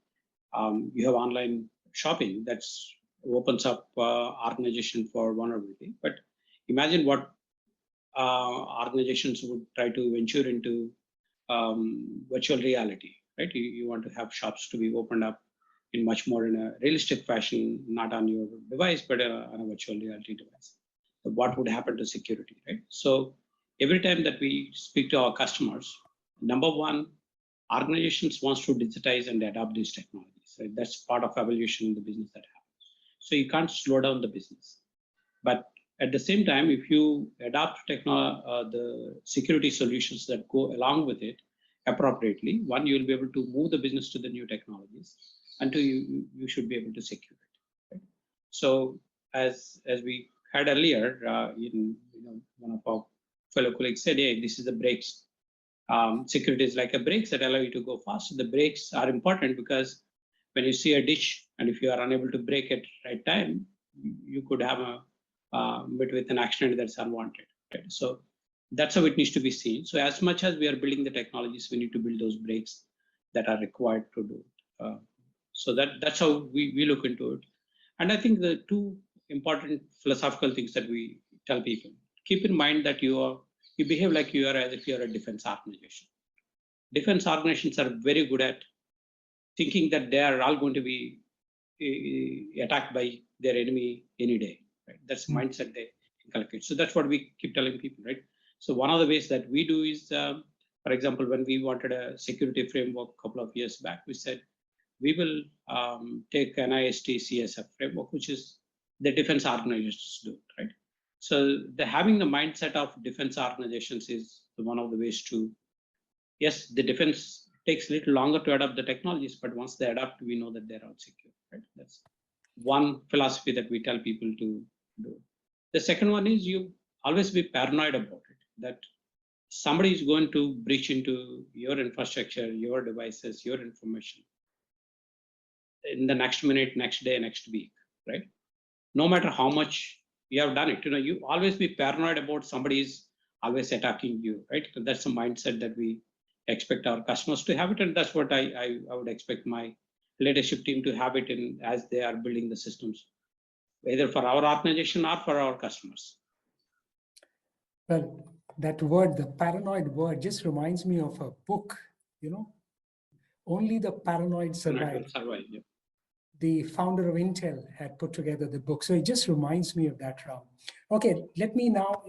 you have online shopping that's opens up organization for vulnerability. But imagine what organizations would try to venture into virtual reality, right? You want to have shops to be opened up in much more in a realistic fashion, not on your device, but on a virtual reality device. So what would happen to security, right? So every time that we speak to our customers, number one, organizations wants to digitize and adopt these technologies. Right? That's part of evolution in the business that happens. So you can't slow down the business. But at the same time, if you adopt the security solutions that go along with it appropriately, one, you'll be able to move the business to the new technologies, and two, you should be able to secure it. Right? So as we had earlier, one of our fellow colleagues said, hey, this is the brakes. Security is like a brakes that allow you to go fast. The brakes are important because when you see a ditch and if you are unable to brake at the right time, you could have with an accident that's unwanted. Right? So that's how it needs to be seen. So as much as we are building the technologies, we need to build those brakes that are required to do it. So that's how we look into it. And I think the two important philosophical things that we tell people, keep in mind that you behave like you are as if you are a defense organization. Defense organizations are very good at thinking that they are all going to be attacked by their enemy any day. Right? That's the mindset they inculcate. So that's what we keep telling people, right? So one of the ways that we do is, for example, when we wanted a security framework a couple of years back, we said, we will take NIST CSF framework, which is the defense organizations do, right? So having the mindset of defense organizations is one of the ways to, yes, the defense takes a little longer to adopt the technologies, but once they adapt, we know that they're all secure, right? That's one philosophy that we tell people to do. The second one is you always be paranoid about it, that somebody is going to breach into your infrastructure, your devices, your information in the next minute, next day, next week, right? No matter how much you have done it, you always be paranoid about somebody is always attacking you, right? So that's the mindset that we expect our customers to have it, and that's what I would expect my leadership team to have it in as they are building the systems, either for our organization or for our customers.
Well, that word, the paranoid word, just reminds me of a book, Only the Paranoid Survive.
Yeah.
The founder of Intel had put together the book. So it just reminds me of that, Ram. Okay, let me now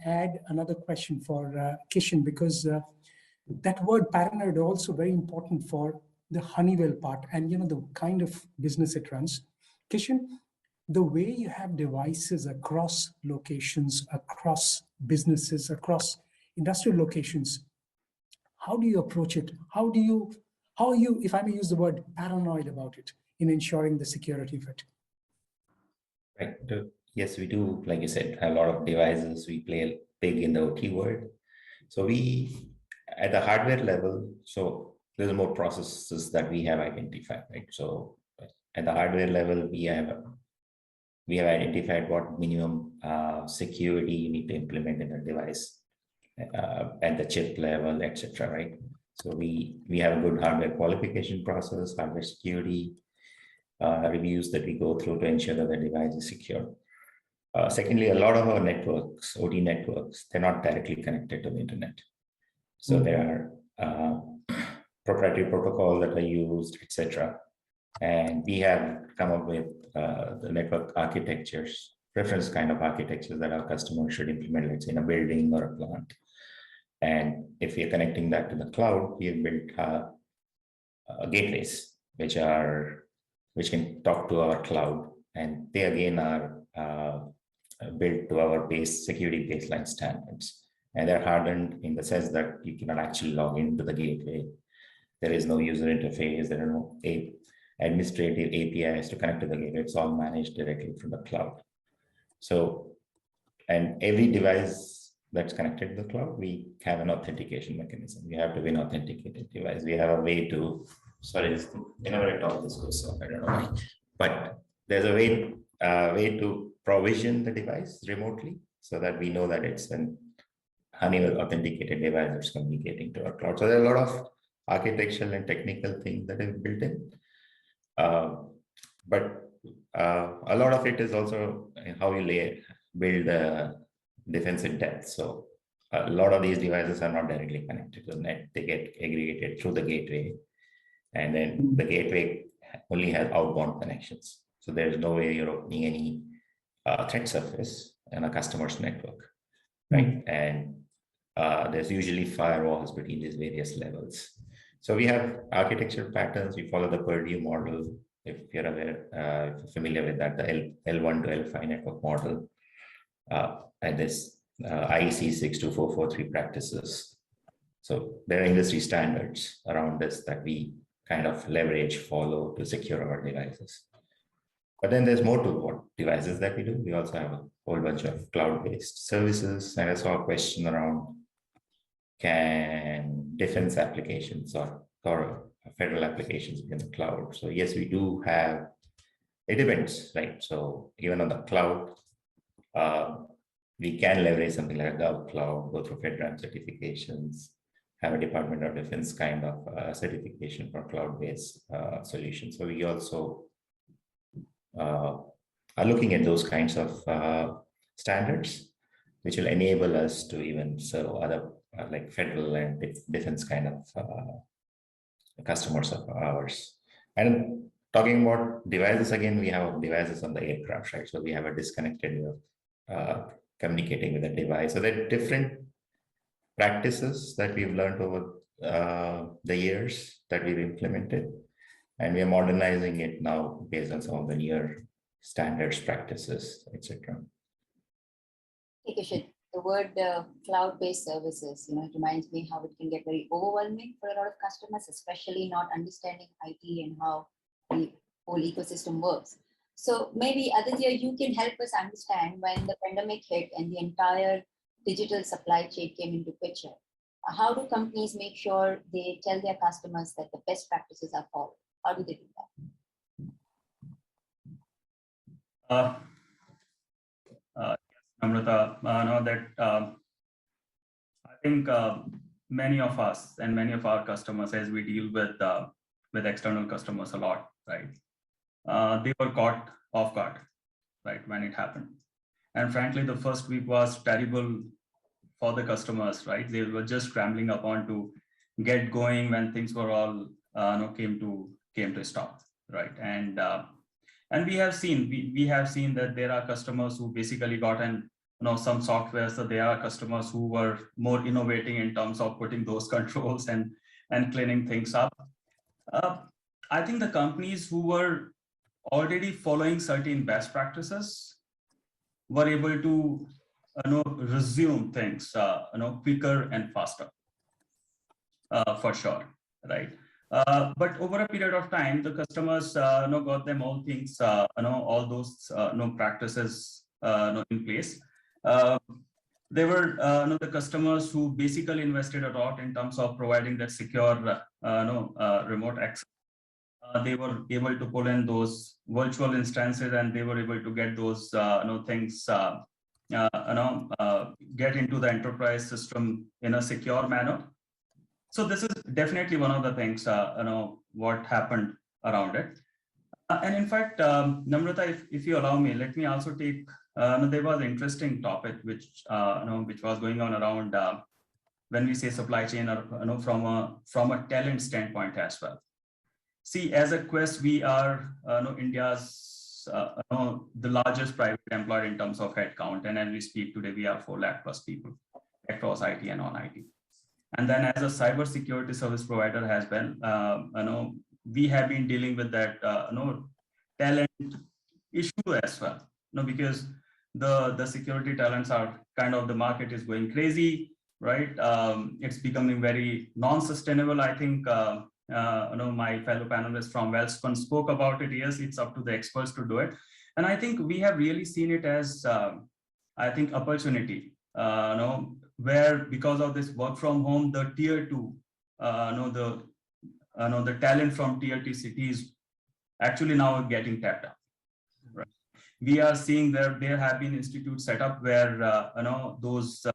add another question for Kishen, because that word paranoid also very important for the Honeywell part and the kind of business it runs. Kishen, the way you have devices across locations, across businesses, across industrial locations, how do you approach it? How are you, if I may use the word, paranoid about it in ensuring the security of it?
Right. Yes, we do, like you said, have a lot of devices. We play big in the OT world. So we, at the hardware level, so there's more processes that we have identified, right? So at the hardware level, we have identified what minimum security you need to implement in a device. at the chip level, etc. Right? So we have a good hardware qualification process, hardware security reviews that we go through to ensure that the device is secure. Secondly, a lot of our networks, OT networks, they're not directly connected to the internet. So there are proprietary protocols that are used, etc. And we have come up with the network architectures, preference kind of architectures that our customers should implement, let's say in a building or a plant. And if we are connecting that to the cloud, we have built gateways, which can talk to our cloud, and they again are built to our security baseline standards. And they're hardened in the sense that you cannot actually log into the gateway. There is no user interface. There are no administrative APIs to connect to the gateway. It's all managed directly from the cloud. So, and every device that's connected to the cloud, we have an authentication mechanism. We have to be an authenticated device. We have a way to, sorry, whenever I talk, this goes off, I don't know why, but there's a way to provision the device remotely so that we know that it's an Honeywell authenticated device that's communicating to our cloud. So there are a lot of architectural and technical things that are built in. But a lot of it is also how you build defense in depth. So a lot of these devices are not directly connected to the net. They get aggregated through the gateway. And then the gateway only has outbound connections. So there's no way you're opening any threat surface in a customer's network, right? And there's usually firewalls between these various levels. So we have architecture patterns. We follow the Purdue model. If you're aware, if you're familiar with that, the L1 to L5 network model, and this IEC 62443 practices. So there are industry standards around this that we kind of leverage, follow to secure our devices. But then there's more to what devices that we do. We also have a whole bunch of cloud-based services. And I saw a question around, can defense applications or federal applications be in the cloud? So yes, we do have, it depends, right? So even on the cloud, we can leverage something like a GovCloud, go through FedRAMP certifications, have a Department of Defense kind of certification for cloud-based solutions. So we also are looking at those kinds of standards, which will enable us to even serve other like federal and defense kind of customers of ours. And talking about devices, again, we have devices on the aircraft, right? So we have a disconnected way of communicating with the device. So there are different practices that we've learned over the years that we've implemented. And we are modernizing it now based on some of the newer standards, practices, etc.
Kishen, the word cloud-based services, it reminds me how it can get very overwhelming for a lot of customers, especially not understanding IT and how the whole ecosystem works. So maybe Aditya, you can help us understand when the pandemic hit and the entire digital supply chain came into picture. How do companies make sure they tell their customers that the best practices are followed? How do they do that?
Namrata, know that I think many of us and many of our customers, as we deal with external customers a lot, right? They were caught off guard, right, when it happened. And frankly, the first week was terrible for the customers, right? They were just scrambling upon to get going when things were all came to stop, right? And we have seen that there are customers who basically got some software. So there are customers who were more innovating in terms of putting those controls and cleaning things up. I think the companies who were already following certain best practices were able to resume things quicker and faster, for sure, right? But over a period of time, the customers got them all things, all those practices in place. They were the customers who basically invested a lot in terms of providing that secure remote access. They were able to pull in those virtual instances, and they were able to get those things get into the enterprise system in a secure manner. So this is definitely one of the things, what happened around it. And in fact, Namrata, if you allow me, let me also take, there was an interesting topic which was going on around when we say supply chain, or from a talent standpoint as well. See, as a Quess, we are India's the largest private employer in terms of headcount, and as we speak today, we are 4 lakh plus people across IT and non-IT. And then as a cybersecurity service provider as well, we have been dealing with that talent issue as well, because the security talents are kind of, the market is going crazy, right? It's becoming very non-sustainable. I think my fellow panelists from Welspun spoke about it. Yes, it's up to the experts to do it, and I think we have really seen it as I think opportunity. Where because of this work from home, the tier 2, the talent from tier 2 cities actually now getting tapped up. Right? We are seeing there have been institutes set up where those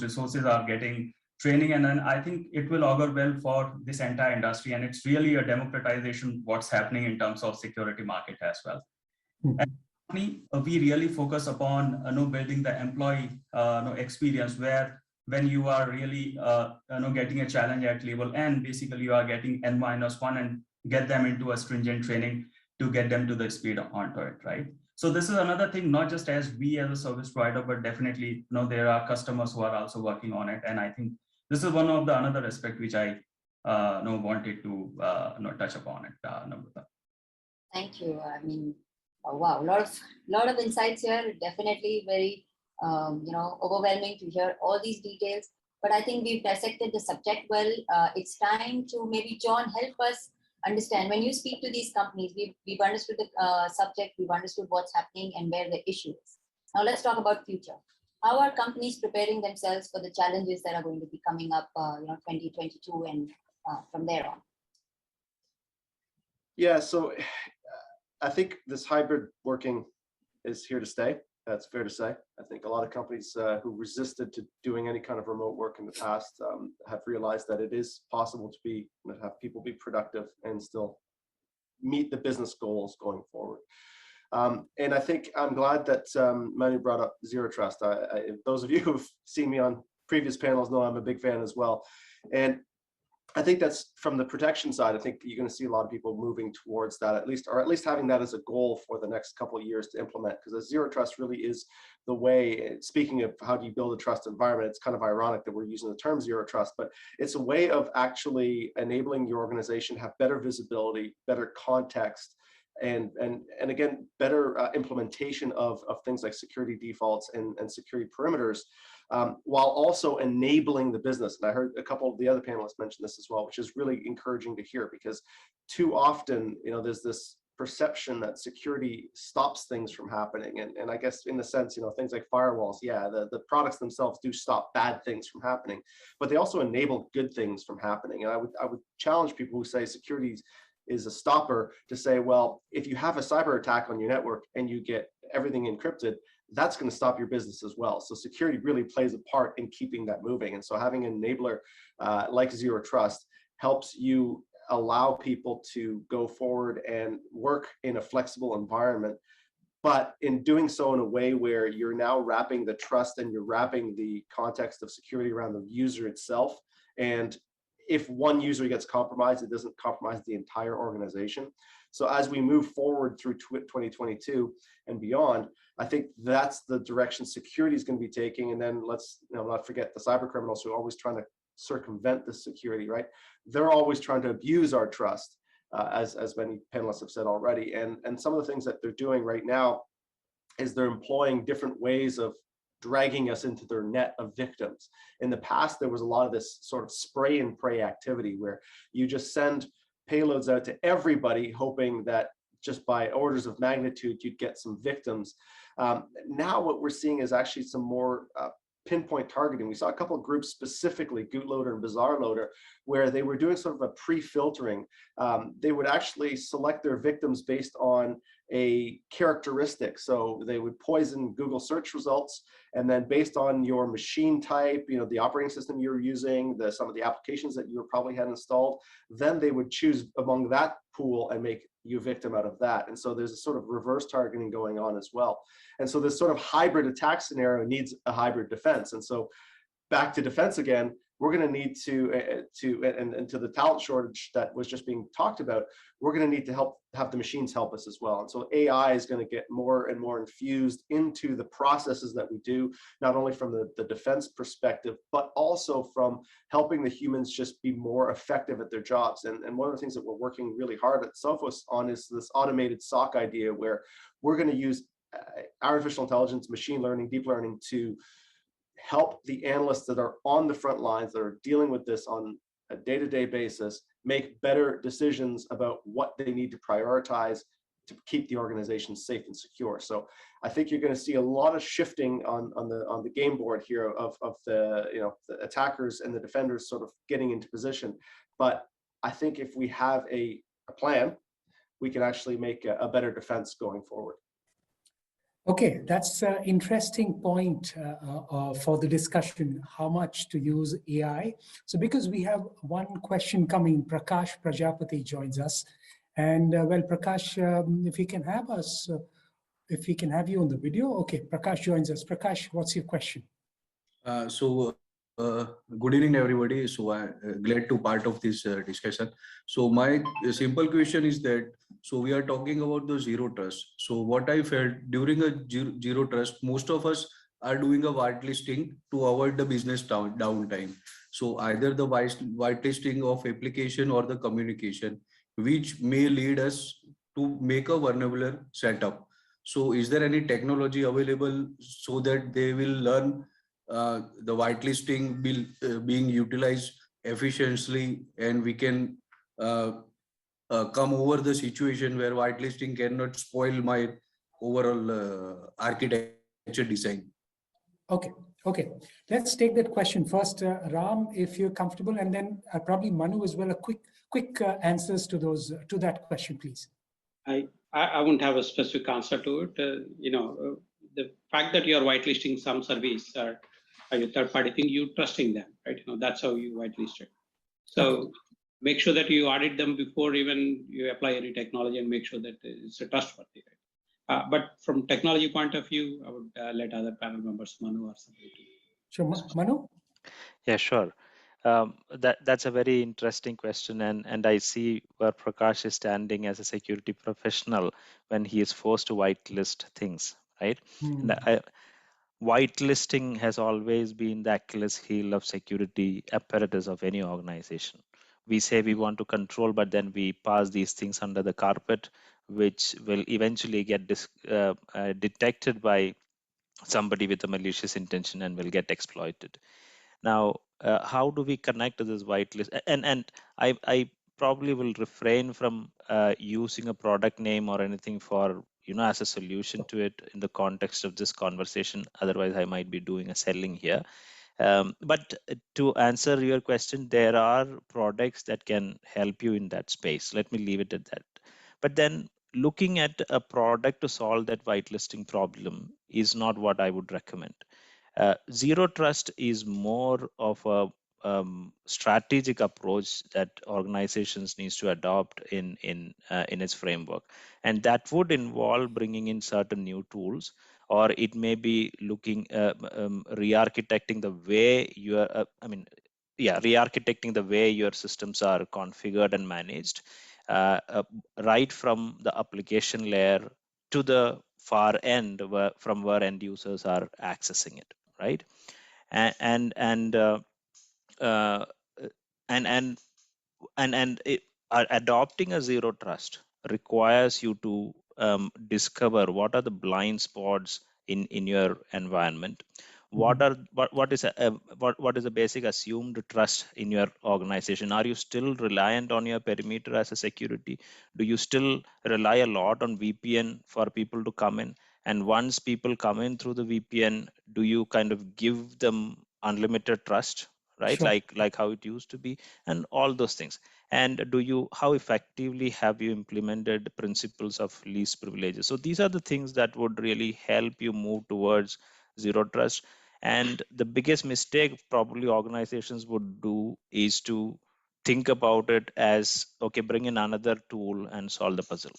resources are getting training, and then I think it will augur well for this entire industry, and it's really a democratization what's happening in terms of security market as well. And we really focus upon building the employee experience, where when you are really getting a challenge at level N, basically you are getting N-1 and get them into a stringent training to get them to the speed onto it, right? So this is another thing, not just as we as a service provider, but definitely there are customers who are also working on it, and I think this is one of the another aspect which I wanted to touch upon it. Namrata.
Thank you. I mean, wow, a lot of insights here. Definitely very overwhelming to hear all these details. But I think we've dissected the subject well. It's time to maybe John help us understand. When you speak to these companies, we've understood the subject, we've understood what's happening and where the issue is. Now let's talk about future. How are companies preparing themselves for the challenges that are going to be coming up, 2022 and from there on?
Yeah, so I think this hybrid working is here to stay. That's fair to say. I think a lot of companies who resisted to doing any kind of remote work in the past have realized that it is possible to have people be productive and still meet the business goals going forward. And I think I'm glad that Manu brought up Zero Trust. Those of you who've seen me on previous panels know I'm a big fan as well. And I think that's from the protection side. I think you're going to see a lot of people moving towards that, at least having that as a goal for the next couple of years to implement, because Zero Trust really is the way. Speaking of how do you build a trust environment, it's kind of ironic that we're using the term Zero Trust, but it's a way of actually enabling your organization to have better visibility, better context, and again, better implementation of things like security defaults and security perimeters, while also enabling the business. And I heard a couple of the other panelists mention this as well, which is really encouraging to hear, because too often, there's this perception that security stops things from happening. And I guess in the sense, things like firewalls, yeah, the products themselves do stop bad things from happening, but they also enable good things from happening. And I would challenge people who say security is a stopper to say, well, if you have a cyber attack on your network and you get everything encrypted, that's going to stop your business as well. So security really plays a part in keeping that moving. And so having an enabler like Zero Trust helps you allow people to go forward and work in a flexible environment, but in doing so in a way where you're now wrapping the trust and you're wrapping the context of security around the user itself. And if one user gets compromised, it doesn't compromise the entire organization. So as we move forward through 2022 and beyond, I think that's the direction security is going to be taking. And then let's not forget the cyber criminals who are always trying to circumvent the security, right? They're always trying to abuse our trust, as many panelists have said already. And some of the things that they're doing right now is they're employing different ways of dragging us into their net of victims. In the past, there was a lot of this sort of spray and pray activity where you just send payloads out to everybody, hoping that just by orders of magnitude, you'd get some victims. Now what we're seeing is actually some more pinpoint targeting. We saw a couple of groups specifically, Bootloader and Bazaar Loader, where they were doing sort of a pre-filtering. They would actually select their victims based on a characteristic. So they would poison Google search results, and then based on your machine type, you know, the operating system you were using, some of the applications that you probably had installed, then they would choose among that pool and make you a victim out of that. And so there's a sort of reverse targeting going on as well. And so this sort of hybrid attack scenario needs a hybrid defense. And so back to defense again, we're going to need and to the talent shortage that was just being talked about, we're going to need to have the machines help us as well. And so AI is going to get more and more infused into the processes that we do, not only from the defense perspective, but also from helping the humans just be more effective at their jobs. And one of the things that we're working really hard at Sophos on is this automated SOC idea, where we're going to use artificial intelligence, machine learning, deep learning to help the analysts that are on the front lines, that are dealing with this on a day-to-day basis, make better decisions about what they need to prioritize to keep the organization safe and secure. So I think you're going to see a lot of shifting on the game board here of the, you know, the attackers and the defenders sort of getting into position. But I think if we have a plan, we can actually make a better defense going forward.
Okay, that's an interesting point for the discussion, how much to use AI. So because we have one question coming, Prakash Prajapati joins us. And well, Prakash, if we can have us, if we can have you on the video. Okay, Prakash joins us. Prakash, what's your question?
Good evening, everybody. So I'm glad to part of this discussion. So my simple question is that, so we are talking about the zero trust. So what I felt during a zero trust, most of us are doing a whitelisting to avoid the business downtime. So either the whitelisting of application or the communication, which may lead us to make a vulnerable setup. So is there any technology available so that they will learn the whitelisting being utilized efficiently, and we can come over the situation where whitelisting cannot spoil my overall architecture design?
Okay, okay. Let's take that question first. Ram, if you're comfortable, and then probably Manu as well, a quick answers to that question, please.
I won't have a specific answer to it. You know, the fact that you are whitelisting some service or your third-party thing, you trusting them, right? You know, that's how you whitelist it. So make sure that you audit them before even you apply any technology, and make sure that it's a trustworthy. Right? But from technology point of view, I would let other panel members, Manu or somebody.
Sure, Manu?
Yeah, sure. That's a very interesting question, and I see where Prakash is standing as a security professional when he is forced to whitelist things, right? And whitelisting has always been the Achilles heel of security apparatus of any organization. We say we want to control, but then we pass these things under the carpet, which will eventually get detected by somebody with a malicious intention and will get exploited. Now, how do we connect to this whitelist? And I probably will refrain from using a product name or anything for, as a solution to it in the context of this conversation. Otherwise, I might be doing a selling here. But to answer your question, there are products that can help you in that space. Let me leave it at that. But then looking at a product to solve that whitelisting problem is not what I would recommend. Zero trust is more of a strategic approach that organizations needs to adopt in its framework, and that would involve bringing in certain new tools, or it may be looking re-architecting the way you are. Re-architecting the way your systems are configured and managed, right from the application layer to the far end, from where end users are accessing it, right? Adopting a zero trust requires you to discover what are the blind spots in your environment. What is the basic assumed trust in your organization? Are you still reliant on your perimeter as a security? Do you still rely a lot on VPN for people to come in? And once people come in through the VPN, do you kind of give them unlimited trust, right?
Sure.
Like how it used to be, and all those things. And how effectively have you implemented principles of least privileges? So these are the things that would really help you move towards zero trust. And the biggest mistake probably organizations would do is to think about it as, okay, bring in another tool and solve the puzzle.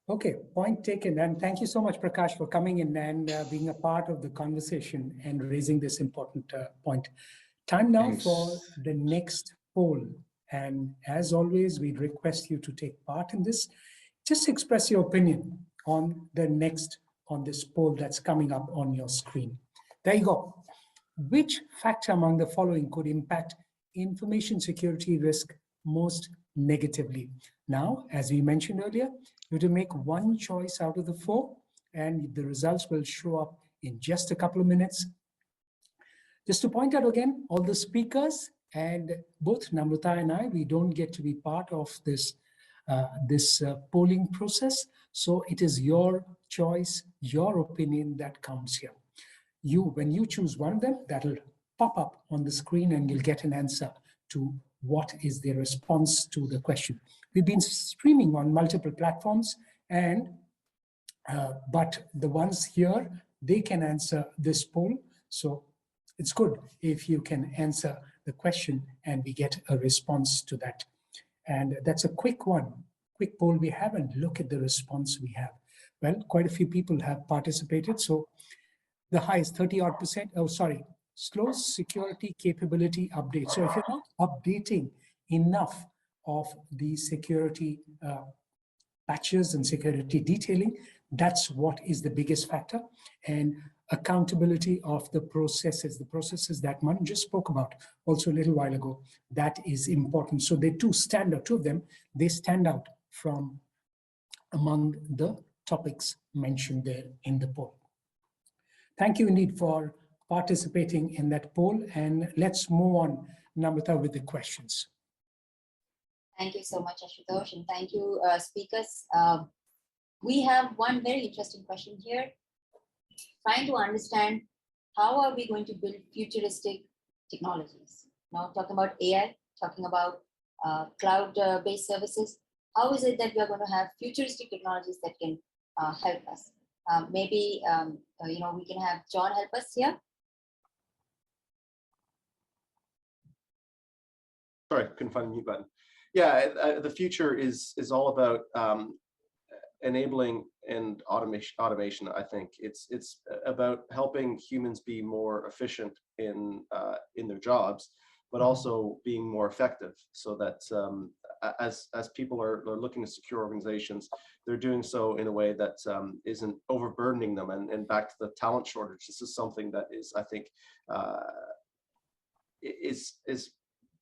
Okay, point taken. And thank you so much, Prakash, for coming in and being a part of the conversation and raising this important point. Time now
Thanks.
for the next poll. And as always, we request you to take part in this. Just express your opinion on this poll that's coming up on your screen. There you go. Which factor among the following could impact information security risk most negatively? Now, as we mentioned earlier, you have to make one choice out of the 4, and the results will show up in just a couple of minutes. Just to point out again, all the speakers and both Namrata and I, we don't get to be part of this polling process. So it is your choice, your opinion that counts here. When you choose one of them, that'll pop up on the screen and you'll get an answer to what is the response to the question. We've been streaming on multiple platforms, and but the ones here, they can answer this poll. So it's good if you can answer the question and we get a response to that. And that's a quick poll we have, and look at the response we have. Well, quite a few people have participated. So the highest 30-odd%, slow security capability update. So if you're not updating enough of the security patches and security detailing, that's what is the biggest factor. And accountability of the processes that Manu just spoke about also a little while ago, that is important. So they two of them, they stand out from among the topics mentioned there in the poll. Thank you indeed for participating in that poll, and let's move on, Namrata, with the questions.
Thank you so much, Ashutosh, and thank you, speakers. We have one very interesting question here, trying to understand how are we going to build futuristic technologies? Now, talking about AI, talking about cloud-based services, how is it that we are going to have futuristic technologies that can help us? Maybe we can have John help us here.
Sorry, couldn't find the mute button. Yeah, the future is all about enabling and automation. I think it's about helping humans be more efficient in their jobs, but also being more effective, so that as people are looking to secure organizations, they're doing so in a way that isn't overburdening them. And back to the talent shortage, this is something that is, I think, is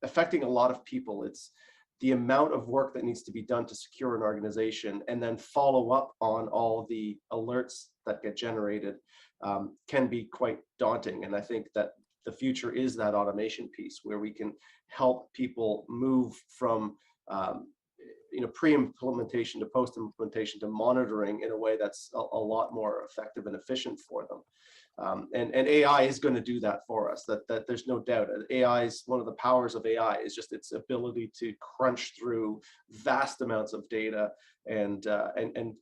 affecting a lot of people. It's the amount of work that needs to be done to secure an organization and then follow up on all the alerts that get generated can be quite daunting. And I think that the future is that automation piece where we can help people move from pre-implementation to post-implementation to monitoring in a way that's a lot more effective and efficient for them. And AI is going to do that for us. That there's no doubt. AI is one of the powers of AI is just its ability to crunch through vast amounts of data and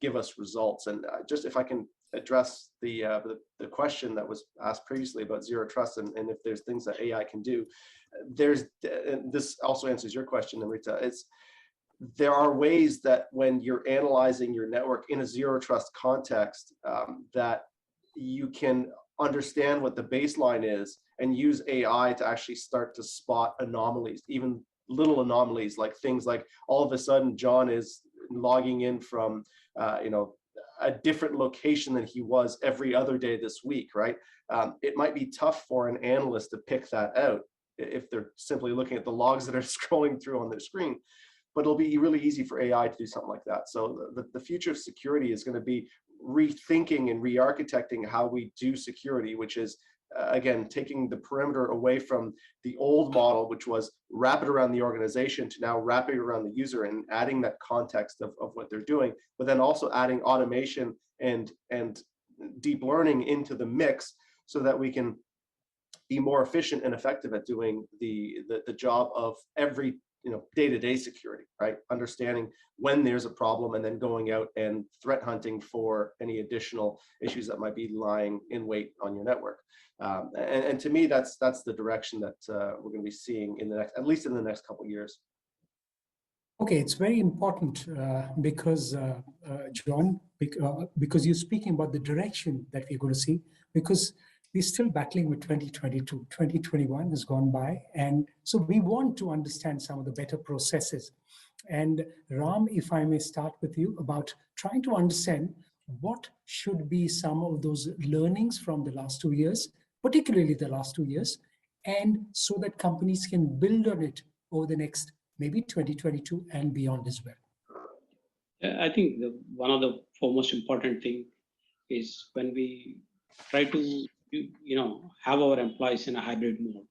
give us results. And just if I can address the question that was asked previously about zero trust and if there's things that AI can do, this also answers your question, Namrata. There are ways that when you're analyzing your network in a zero trust context, that you can understand what the baseline is and use AI to actually start to spot anomalies, even little anomalies, like things like all of a sudden John is logging in from a different location than he was every other day this week, right? It might be tough for an analyst to pick that out if they're simply looking at the logs that are scrolling through on their screen. But it'll be really easy for AI to do something like that. So the future of security is going to be rethinking and re-architecting how we do security, which is again, taking the perimeter away from the old model, which was wrap it around the organization, to now wrap it around the user and adding that context of what they're doing, but then also adding automation and deep learning into the mix so that we can be more efficient and effective at doing the job of every day-to-day security, right? Understanding when there's a problem and then going out and threat hunting for any additional issues that might be lying in wait on your network. And to me, that's the direction that we're going to be seeing in the next, at least in the next couple of years.
Okay, it's very important because, John, because you're speaking about the direction that we're going to see, because we're still battling with 2022. 2021 has gone by. And so we want to understand some of the better processes. And Ram, if I may start with you about trying to understand what should be some of those learnings from the last 2 years, particularly the last 2 years, and so that companies can build on it over the next maybe 2022 and beyond as well.
I think one of the foremost important thing is when we try to have our employees in a hybrid mode,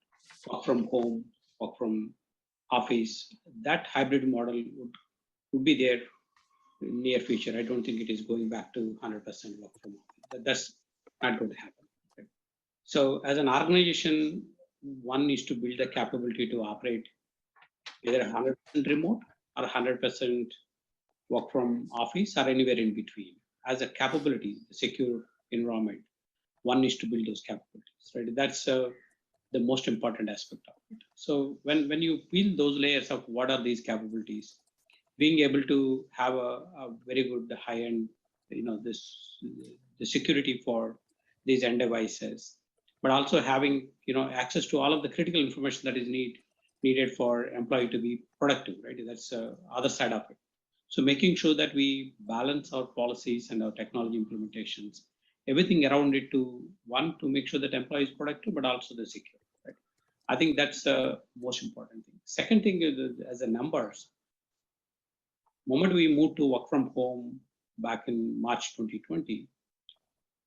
work from home, work from office, that hybrid model would be there in near future. I don't think it is going back to 100% work from office. That's not going to happen. Right? So as an organization, one needs to build the capability to operate either 100% remote or 100% work from office or anywhere in between. As a capability, a secure environment, one needs to build those capabilities, right? That's the most important aspect of it. So when you build those layers of what are these capabilities, being able to have a very good high-end, the security for these end devices, but also having access to all of the critical information that is needed for employee to be productive, right? That's the other side of it. So making sure that we balance our policies and our technology implementations, everything around it to make sure that employee is productive, but also the secure, right? I think that's the most important thing. Second thing is as a numbers, moment we moved to work from home back in March 2020,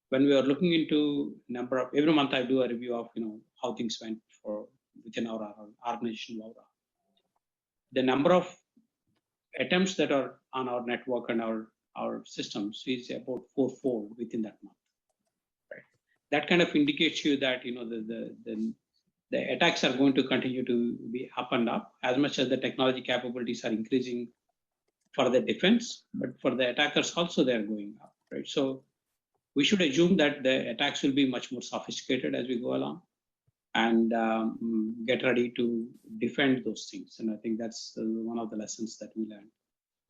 when we are looking into number of, every month I do a review of how things went within our organization. The number of attempts that are on our network and our systems is about 4-fold within that month. Right? That kind of indicates you that the attacks are going to continue to be up and up as much as the technology capabilities are increasing for the defense, but for the attackers also they're going up. Right? So we should assume that the attacks will be much more sophisticated as we go along and get ready to defend those things. And I think that's one of the lessons that we learned,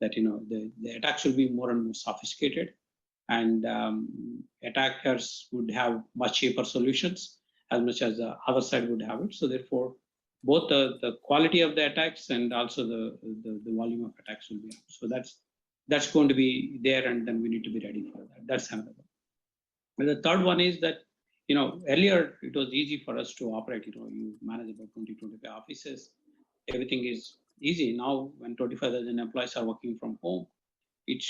that the attacks will be more and more sophisticated, and attackers would have much cheaper solutions as much as the other side would have it. So therefore, both the quality of the attacks and also the volume of attacks will be up. So that's going to be there, and then we need to be ready for that. That's another one. And the third one is that earlier it was easy for us to operate. You manage about 20-25 offices. Everything is easy. Now, when 25,000 employees are working from home, it's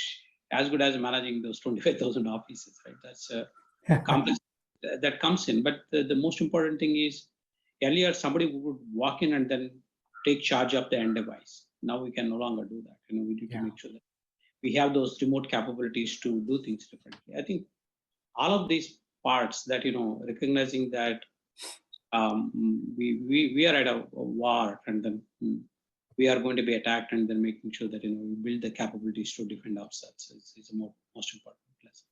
as good as managing those 25,000 offices, right? That's a complex that comes in. But the most important thing is, earlier somebody would walk in and then take charge of the end device. Now we can no longer do that. We need to make sure that we have those remote capabilities to do things differently. I think all of these parts that recognizing that we are at a war, and then we are going to be attacked, and then making sure that we build the capabilities to defend ourselves is the most important lesson.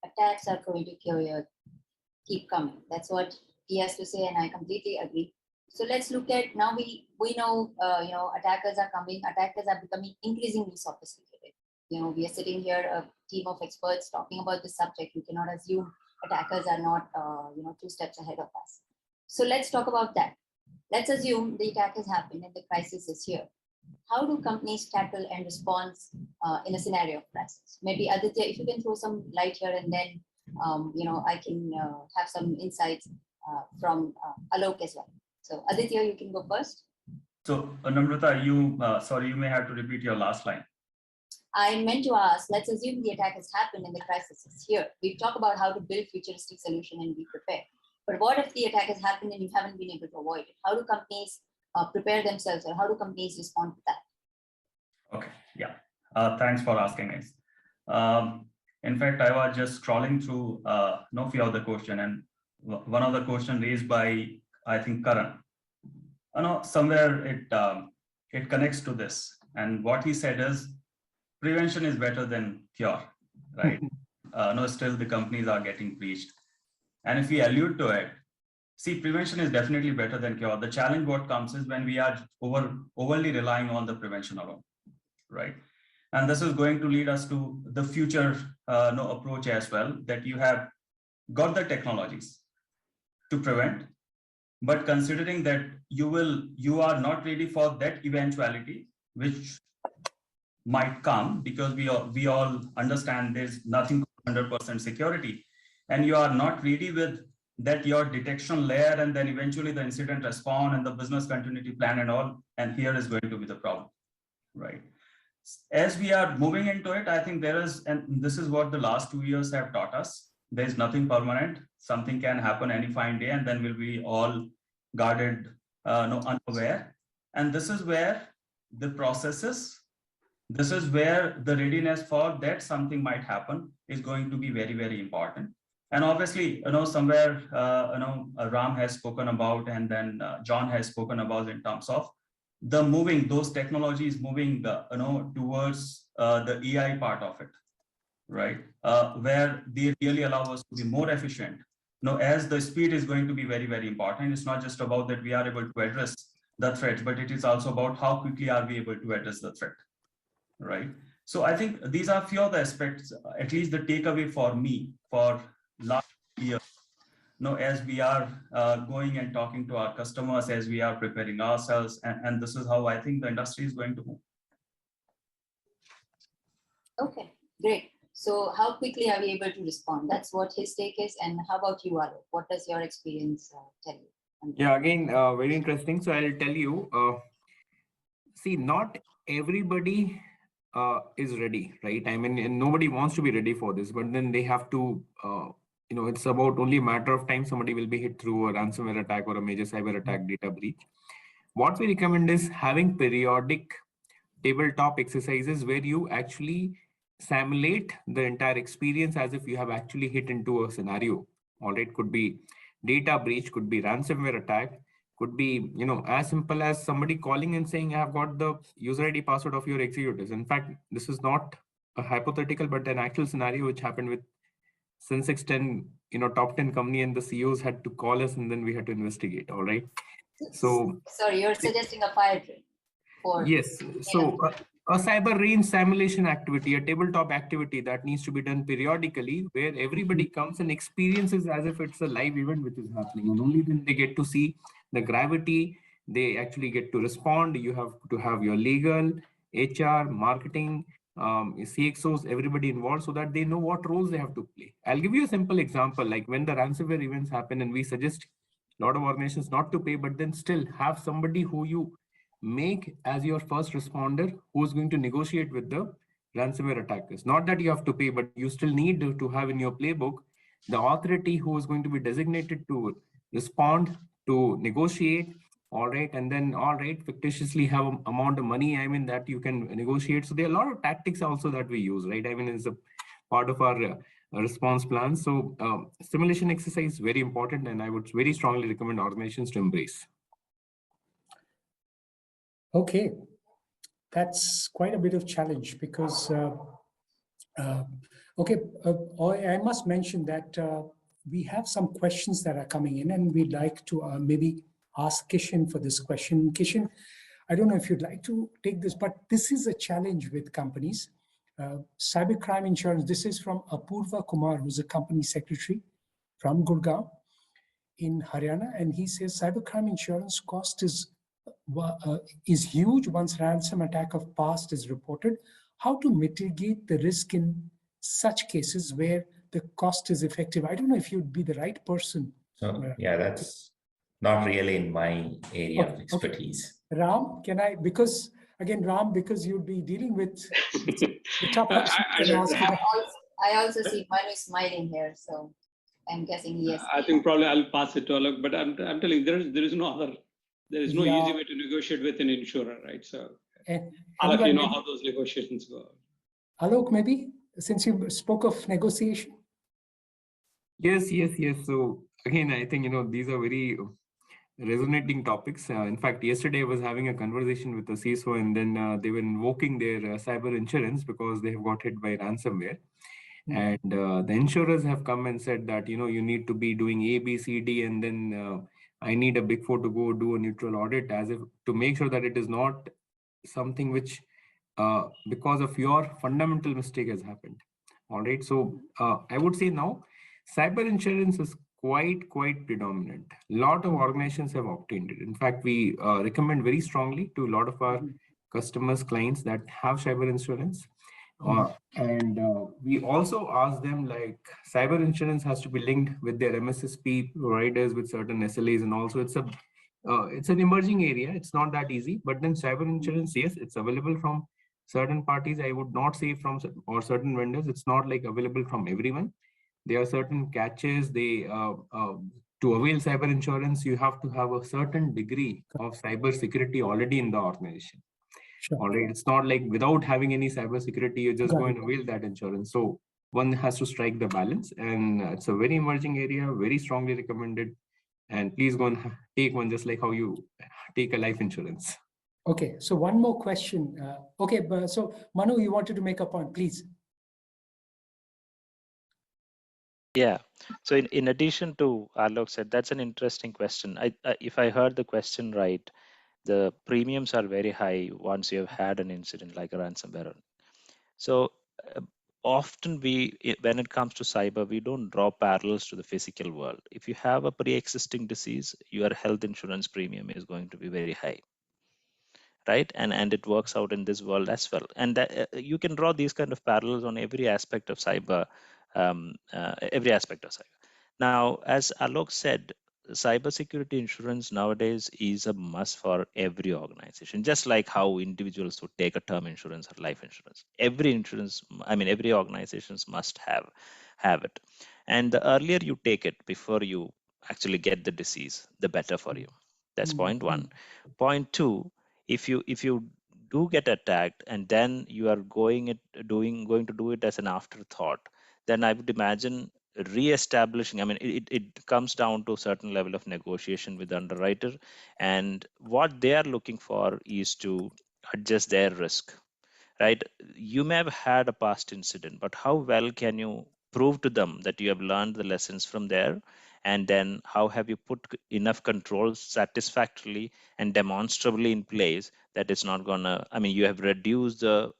Attacks are going to keep coming. That's what he has to say, and I completely agree. So let's look at now. We know attackers are coming. Attackers are becoming increasingly sophisticated. We are sitting here, a team of experts talking about this subject. We cannot assume attackers are not 2 steps ahead of us. So let's talk about that. Let's assume the attack has happened and the crisis is here. How do companies tackle and respond in a scenario of crisis? Maybe Aditya, if you can throw some light here, and then I can have some insights from Aloke as well. So Aditya, you can go first.
So Namrata, you may have to repeat your last line.
I meant to ask, let's assume the attack has happened and the crisis is here. We talk about how to build futuristic solution and be prepared. But what if the attack has happened and you haven't been able to avoid it? How do companies prepare themselves, or how do companies respond to that?
Okay, yeah. Thanks for asking this. In fact, I was just scrolling through no few of the question, and one of the question raised by, I think, Karan. Somewhere it connects to this. And what he said is, prevention is better than cure, right? Still the companies are getting breached. And if we allude to it, see, prevention is definitely better than cure. The challenge what comes is when we are overly relying on the prevention alone, right? And this is going to lead us to the future approach as well, that you have got the technologies to prevent, but considering that you are not ready for that eventuality, which might come, because we all understand there's nothing 100% security, and you are not ready with that your detection layer, and then eventually the incident response and the business continuity plan and all, and here is going to be the problem, right? As we are moving into it, I think there is, and this is what the last 2 years have taught us, there's nothing permanent. Something can happen any fine day, and then we'll be all guarded, unaware. And this is where the processes, this is where the readiness for that something might happen is going to be very, very important. And obviously, somewhere, Ram has spoken about, and then John has spoken about in terms of the moving, those technologies moving, towards the AI part of it, right? Where they really allow us to be more efficient. As the speed is going to be very, very important. It's not just about that we are able to address the threat, but it is also about how quickly are we able to address the threat, right? So I think these are few of the aspects, at least the takeaway for me for last year. As we are going and talking to our customers, as we are preparing ourselves, and this is how I think the industry is going to move.
Okay, great. So how quickly are we able to respond? That's what his take is. And how about you, Aloke? What does your experience tell you?
Yeah, again, very interesting. So I'll tell you, see, not everybody is ready, right? I mean, and nobody wants to be ready for this, but then they have to, it's about only a matter of time somebody will be hit through a ransomware attack or a major cyber attack data breach. What we recommend is having periodic tabletop exercises where you actually simulate the entire experience as if you have actually hit into a scenario. All right, could be data breach, could be ransomware attack, could be, as simple as somebody calling and saying, I have got the user ID password of your executives. In fact, this is not a hypothetical, but an actual scenario which happened with Sensex 10, top 10 company, and the CEOs had to call us and then we had to investigate. All right. So
sorry, you're suggesting a fire drill for
yes. So a cyber range simulation activity, a tabletop activity that needs to be done periodically, where everybody comes and experiences as if it's a live event which is happening, and only then they get to see the gravity, they actually get to respond. You have to have your legal, HR, marketing, CXOs, everybody involved, so that they know what roles they have to play. I'll give you a simple example, like when the ransomware events happen, and we suggest a lot of organizations not to pay, but then still have somebody who you make as your first responder who's going to negotiate with the ransomware attackers. Not that you have to pay, but you still need to have in your playbook the authority who is going to be designated to respond, to negotiate, all right, and then, all right, fictitiously have an amount of money, I mean, that you can negotiate. So there are a lot of tactics also that we use, right? I mean, it's a part of our response plan. So simulation exercise is very important, and I would very strongly recommend organizations to embrace.
Okay, that's quite a bit of challenge because, I must mention that we have some questions that are coming in, and we'd like to maybe ask Kishen for this question. Kishen, I don't know if you'd like to take this, but this is a challenge with companies. Cybercrime insurance, this is from Apurva Kumar, who's a company secretary from Gurgaon in Haryana, and he says cybercrime insurance cost is huge once ransom attack of past is reported. How to mitigate the risk in such cases where the cost is effective? I don't know if you'd be the right person.
So yeah, that's not really in my area of expertise.
Okay. Ram, can I, because again, Ram, because you'd be dealing with the top question.
I also see Manu smiling here, so. I'm guessing yes.
I think probably I'll pass it to Aloke, but I'm telling you, there is no other, there is no
Yeah.
easy way to negotiate with an insurer, right? So Aloke,
Anyone
you know
maybe?
how those negotiations go.
Alok, maybe, since you spoke of negotiation.
Yes. So again, I think, these are very resonating topics. In fact, yesterday I was having a conversation with the CISO, and then they were invoking their cyber insurance because they have got hit by ransomware. And the insurers have come and said that, you need to be doing A, B, C, D, and then I need a Big Four to go do a neutral audit, as if to make sure that it is not something which because of your fundamental mistake has happened. All right. So I would say now cyber insurance is quite predominant. A lot of organizations have obtained it. In fact, we recommend very strongly to a lot of our customers, clients that have cyber insurance. And we also ask them, like, cyber insurance has to be linked with their MSSP providers with certain SLAs, and also it's an emerging area. It's not that easy, but then cyber insurance, yes, it's available from certain parties. I would not say from or certain vendors. It's not like available from everyone. There are certain catches. To avail cyber insurance, you have to have a certain degree of cyber security already in the organization.
Sure.
All right, it's not like without having any cyber security, you're just
Got
going
it.
to avail that insurance. So one has to strike the balance, and it's a very emerging area, very strongly recommended. And please go and take one, just like how you take a life insurance.
Okay, so one more question. Okay, so Manu, you wanted to make a point, please.
Yeah. So in addition to Alok said, that's an interesting question. If I heard the question right, the premiums are very high once you have had an incident like a ransomware. So often when it comes to cyber, we don't draw parallels to the physical world. If you have a pre-existing disease, your health insurance premium is going to be very high, right? And it works out in this world as well. And that, you can draw these kind of parallels on every aspect of cyber, every aspect of cyber. Now, as Alok said, cybersecurity insurance nowadays is a must for every organization, just like how individuals would take a term insurance or life insurance. Every insurance, every organizations must have it. And the earlier you take it before you actually get the disease, the better for you. That's point one. Point two, if you do get attacked and then you are going to do it as an afterthought, then I would imagine re-establishing, it comes down to a certain level of negotiation with the underwriter, and what they are looking for is to adjust their risk, right? You may have had a past incident, but how well can you prove to them that you have learned the lessons from there? And then how have you put enough controls satisfactorily and demonstrably in place that it's not gonna, you have reduced the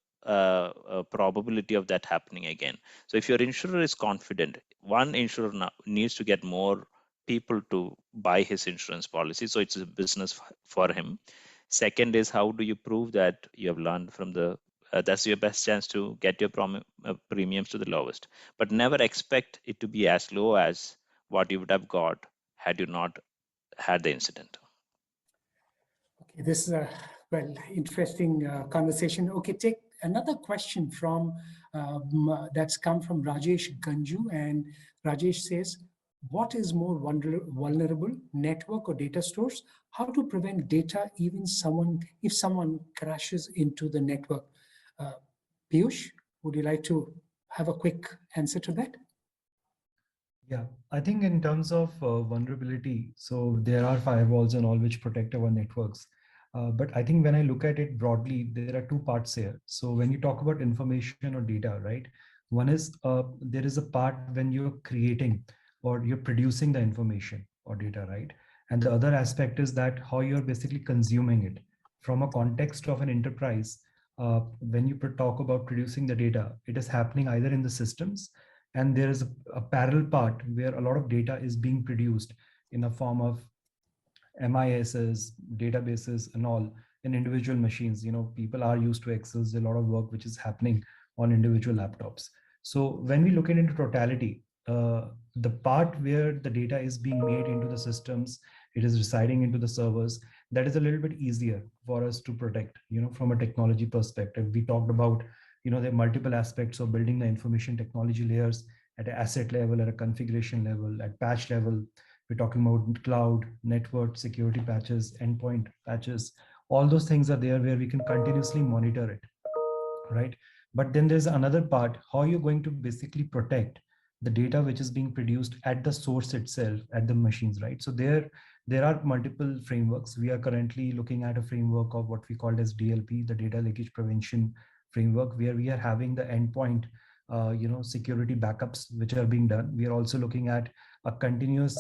probability of that happening again. So if your insurer is confident, one insurer now needs to get more people to buy his insurance policy, so it's a business for him. Second is, how do you prove that you have learned from the that's your best chance to get your premiums to the lowest, but never expect it to be as low as what you would have got had you not had the incident.
Okay, this is a interesting conversation. Okay, take another question from that's come from Rajesh Ganju, and Rajesh says, what is more vulnerable, network or data stores? How to prevent data if someone crashes into the network? Piyush, would you like to have a quick answer to that?
Yeah, I think in terms of vulnerability, so there are firewalls and all which protect our networks. But I think when I look at it broadly, there are two parts here. So when you talk about information or data, right? One is there is a part when you're creating or you're producing the information or data, right? And the other aspect is that how you're basically consuming it. From a context of an enterprise, when you talk about producing the data, it is happening either in the systems, and there is a parallel part where a lot of data is being produced in a form of MISs, databases, and all in individual machines. People are used to Excel. There's a lot of work which is happening on individual laptops. So when we look into totality, the part where the data is being made into the systems, it is residing into the servers, that is a little bit easier for us to protect, from a technology perspective. We talked about, there are multiple aspects of building the information technology layers at an asset level, at a configuration level, at patch level. We're talking about cloud, network, security patches, endpoint patches. All those things are there where we can continuously monitor it, right? But then there's another part, how you're going to basically protect the data which is being produced at the source itself, at the machines, right? So there are multiple frameworks. We are currently looking at a framework of what we call as DLP, the data leakage prevention framework, where we are having the endpoint security backups which are being done. We are also looking at a continuous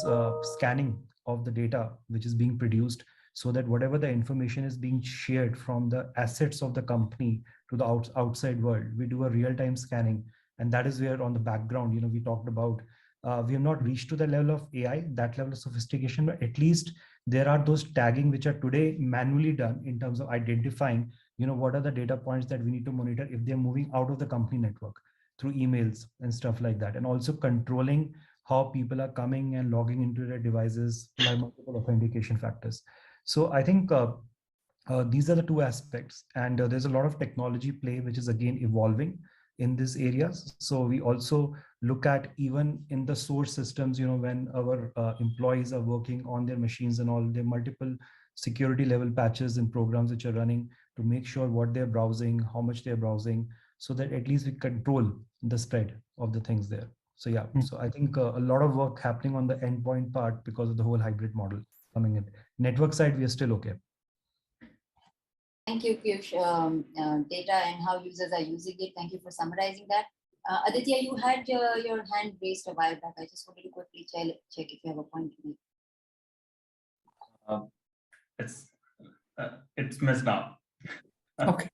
scanning of the data which is being produced, so that whatever the information is being shared from the assets of the company to the outside world, we do a real-time scanning. And that is where on the background, we talked about, we have not reached to the level of AI, that level of sophistication, but at least there are those tagging which are today manually done in terms of identifying, what are the data points that we need to monitor if they're moving out of the company network through emails and stuff like that. And also controlling how people are coming and logging into their devices by multiple authentication factors. So I think these are the two aspects, and there's a lot of technology play which is again evolving in these areas. So we also look at even in the source systems, when our employees are working on their machines and all, there are multiple security level patches and programs which are running to make sure what they're browsing, how much they're browsing, so that at least we control the spread of the things there. So yeah, so I think a lot of work happening on the endpoint part because of the whole hybrid model coming in. Network side, we are still okay.
Thank you, Puesh. Data and how users are using it. Thank you for summarizing that. Aditya, you had your hand raised a while back. I just wanted to quickly check if you have a point to make.
It's missed now.
Okay.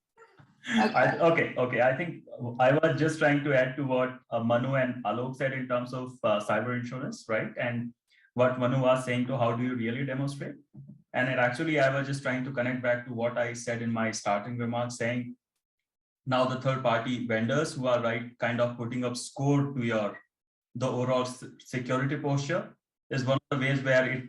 Okay. I think I was just trying to add to what Manu and Aloke said in terms of cyber insurance, right? And what Manu was saying to how do you really demonstrate? And actually, I was just trying to connect back to what I said in my starting remarks, saying now the third-party vendors who are kind of putting up score to the overall security posture is one of the ways where it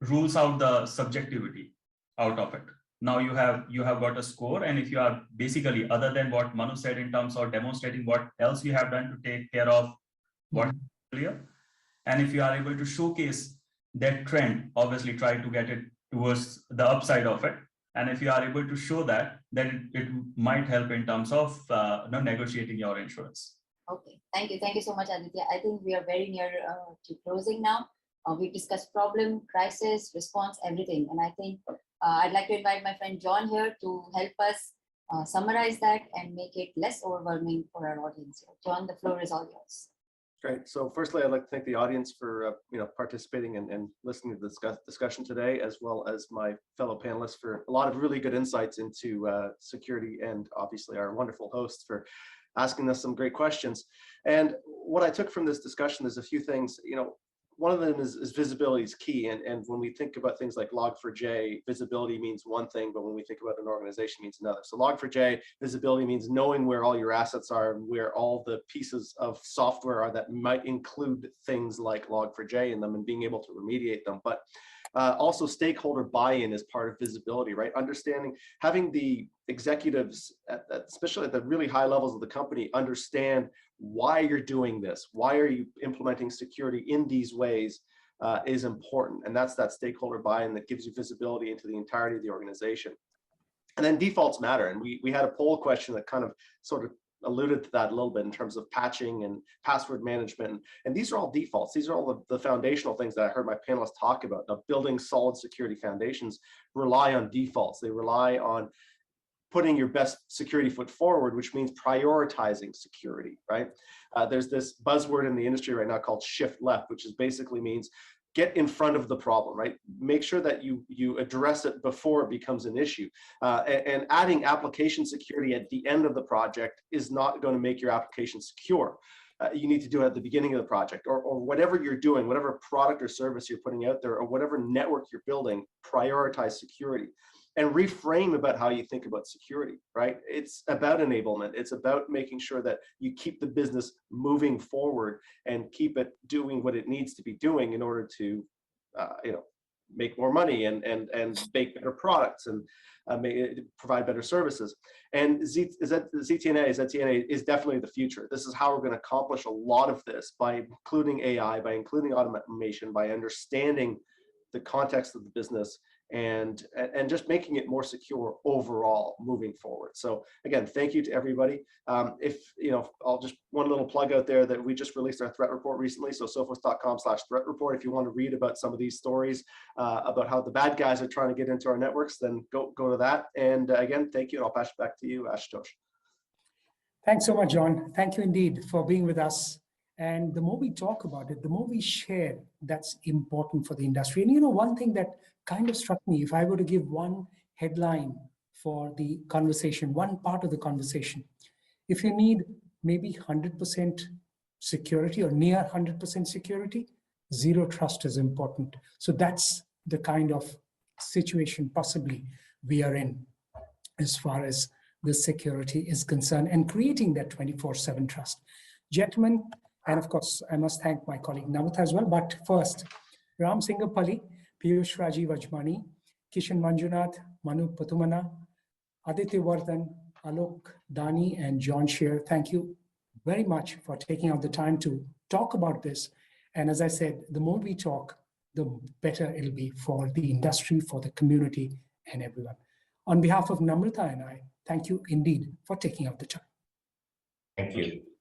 rules out the subjectivity out of it. Now you have got a score, and if you are basically, other than what Manu said in terms of demonstrating what else you have done to take care of what earlier, and if you are able to showcase that trend, obviously try to get it towards the upside of it. And if you are able to show that, then it might help in terms of negotiating your insurance.
Okay, thank you. Thank you so much, Aditya. I think we are very near to closing now. We've discussed problem, crisis, response, everything. And I think I'd like to invite my friend John here to help us summarize that and make it less overwhelming for our audience. John, the floor is all yours.
Great. So firstly, I'd like to thank the audience for participating and listening to the discussion today, as well as my fellow panelists for a lot of really good insights into security, and obviously our wonderful host for asking us some great questions. And what I took from this discussion is a few things. One of them is visibility is key. And when we think about things like Log4j, visibility means one thing, but when we think about an organization, it means another. So Log4j, visibility means knowing where all your assets are, and where all the pieces of software are that might include things like Log4j in them, and being able to remediate them. But also stakeholder buy-in is part of visibility, right? Understanding, having the executives, especially at the really high levels of the company, understand why you're doing this, why are you implementing security in these ways is important. And that's that stakeholder buy-in that gives you visibility into the entirety of the organization. And then defaults matter. And we had a poll question that kind of sort of alluded to that a little bit in terms of patching and password management. And these are all defaults. These are all the foundational things that I heard my panelists talk about. Now, building solid security foundations rely on defaults. They rely on putting your best security foot forward, which means prioritizing security, right? There's this buzzword in the industry right now called shift left, which is basically means get in front of the problem, right? Make sure that you address it before it becomes an issue. And adding application security at the end of the project is not going to make your application secure. You need to do it at the beginning of the project, or whatever you're doing, whatever product or service you're putting out there, or whatever network you're building, prioritize security. And reframe about how you think about security, right? It's about enablement. It's about making sure that you keep the business moving forward and keep it doing what it needs to be doing in order to, make more money and make better products and provide better services. And ZTNA is definitely the future. This is how we're going to accomplish a lot of this, by including AI, by including automation, by understanding the context of the business, and just making it more secure overall moving forward. So again, thank you to everybody. If I'll just one little plug out there that we just released our threat report recently. So sophos.com/threat report. If you want to read about some of these stories about how the bad guys are trying to get into our networks, then go to that. And again, thank you. And I'll pass it back to you, Ashutosh.
Thanks so much, John. Thank you indeed for being with us. And the more we talk about it, the more we share, that's important for the industry. And one thing that kind of struck me, if I were to give one headline for the conversation, one part of the conversation, if you need maybe 100% security or near 100% security, zero trust is important. So that's the kind of situation possibly we are in as far as the security is concerned, and creating that 24/7 trust. Gentlemen, and of course, I must thank my colleague Namath as well. But first, Ram Singampalli, Puesh, Rajiv, Ajmani, Kishen, Manjunath, Manu, Puthumana, Aditya, Vardhan, Aloke, Dani, and John Shier. Thank you very much for taking out the time to talk about this. And as I said, the more we talk, the better it'll be for the industry, for the community, and everyone. On behalf of Namrata and I, thank you indeed for taking out the time.
Thank you.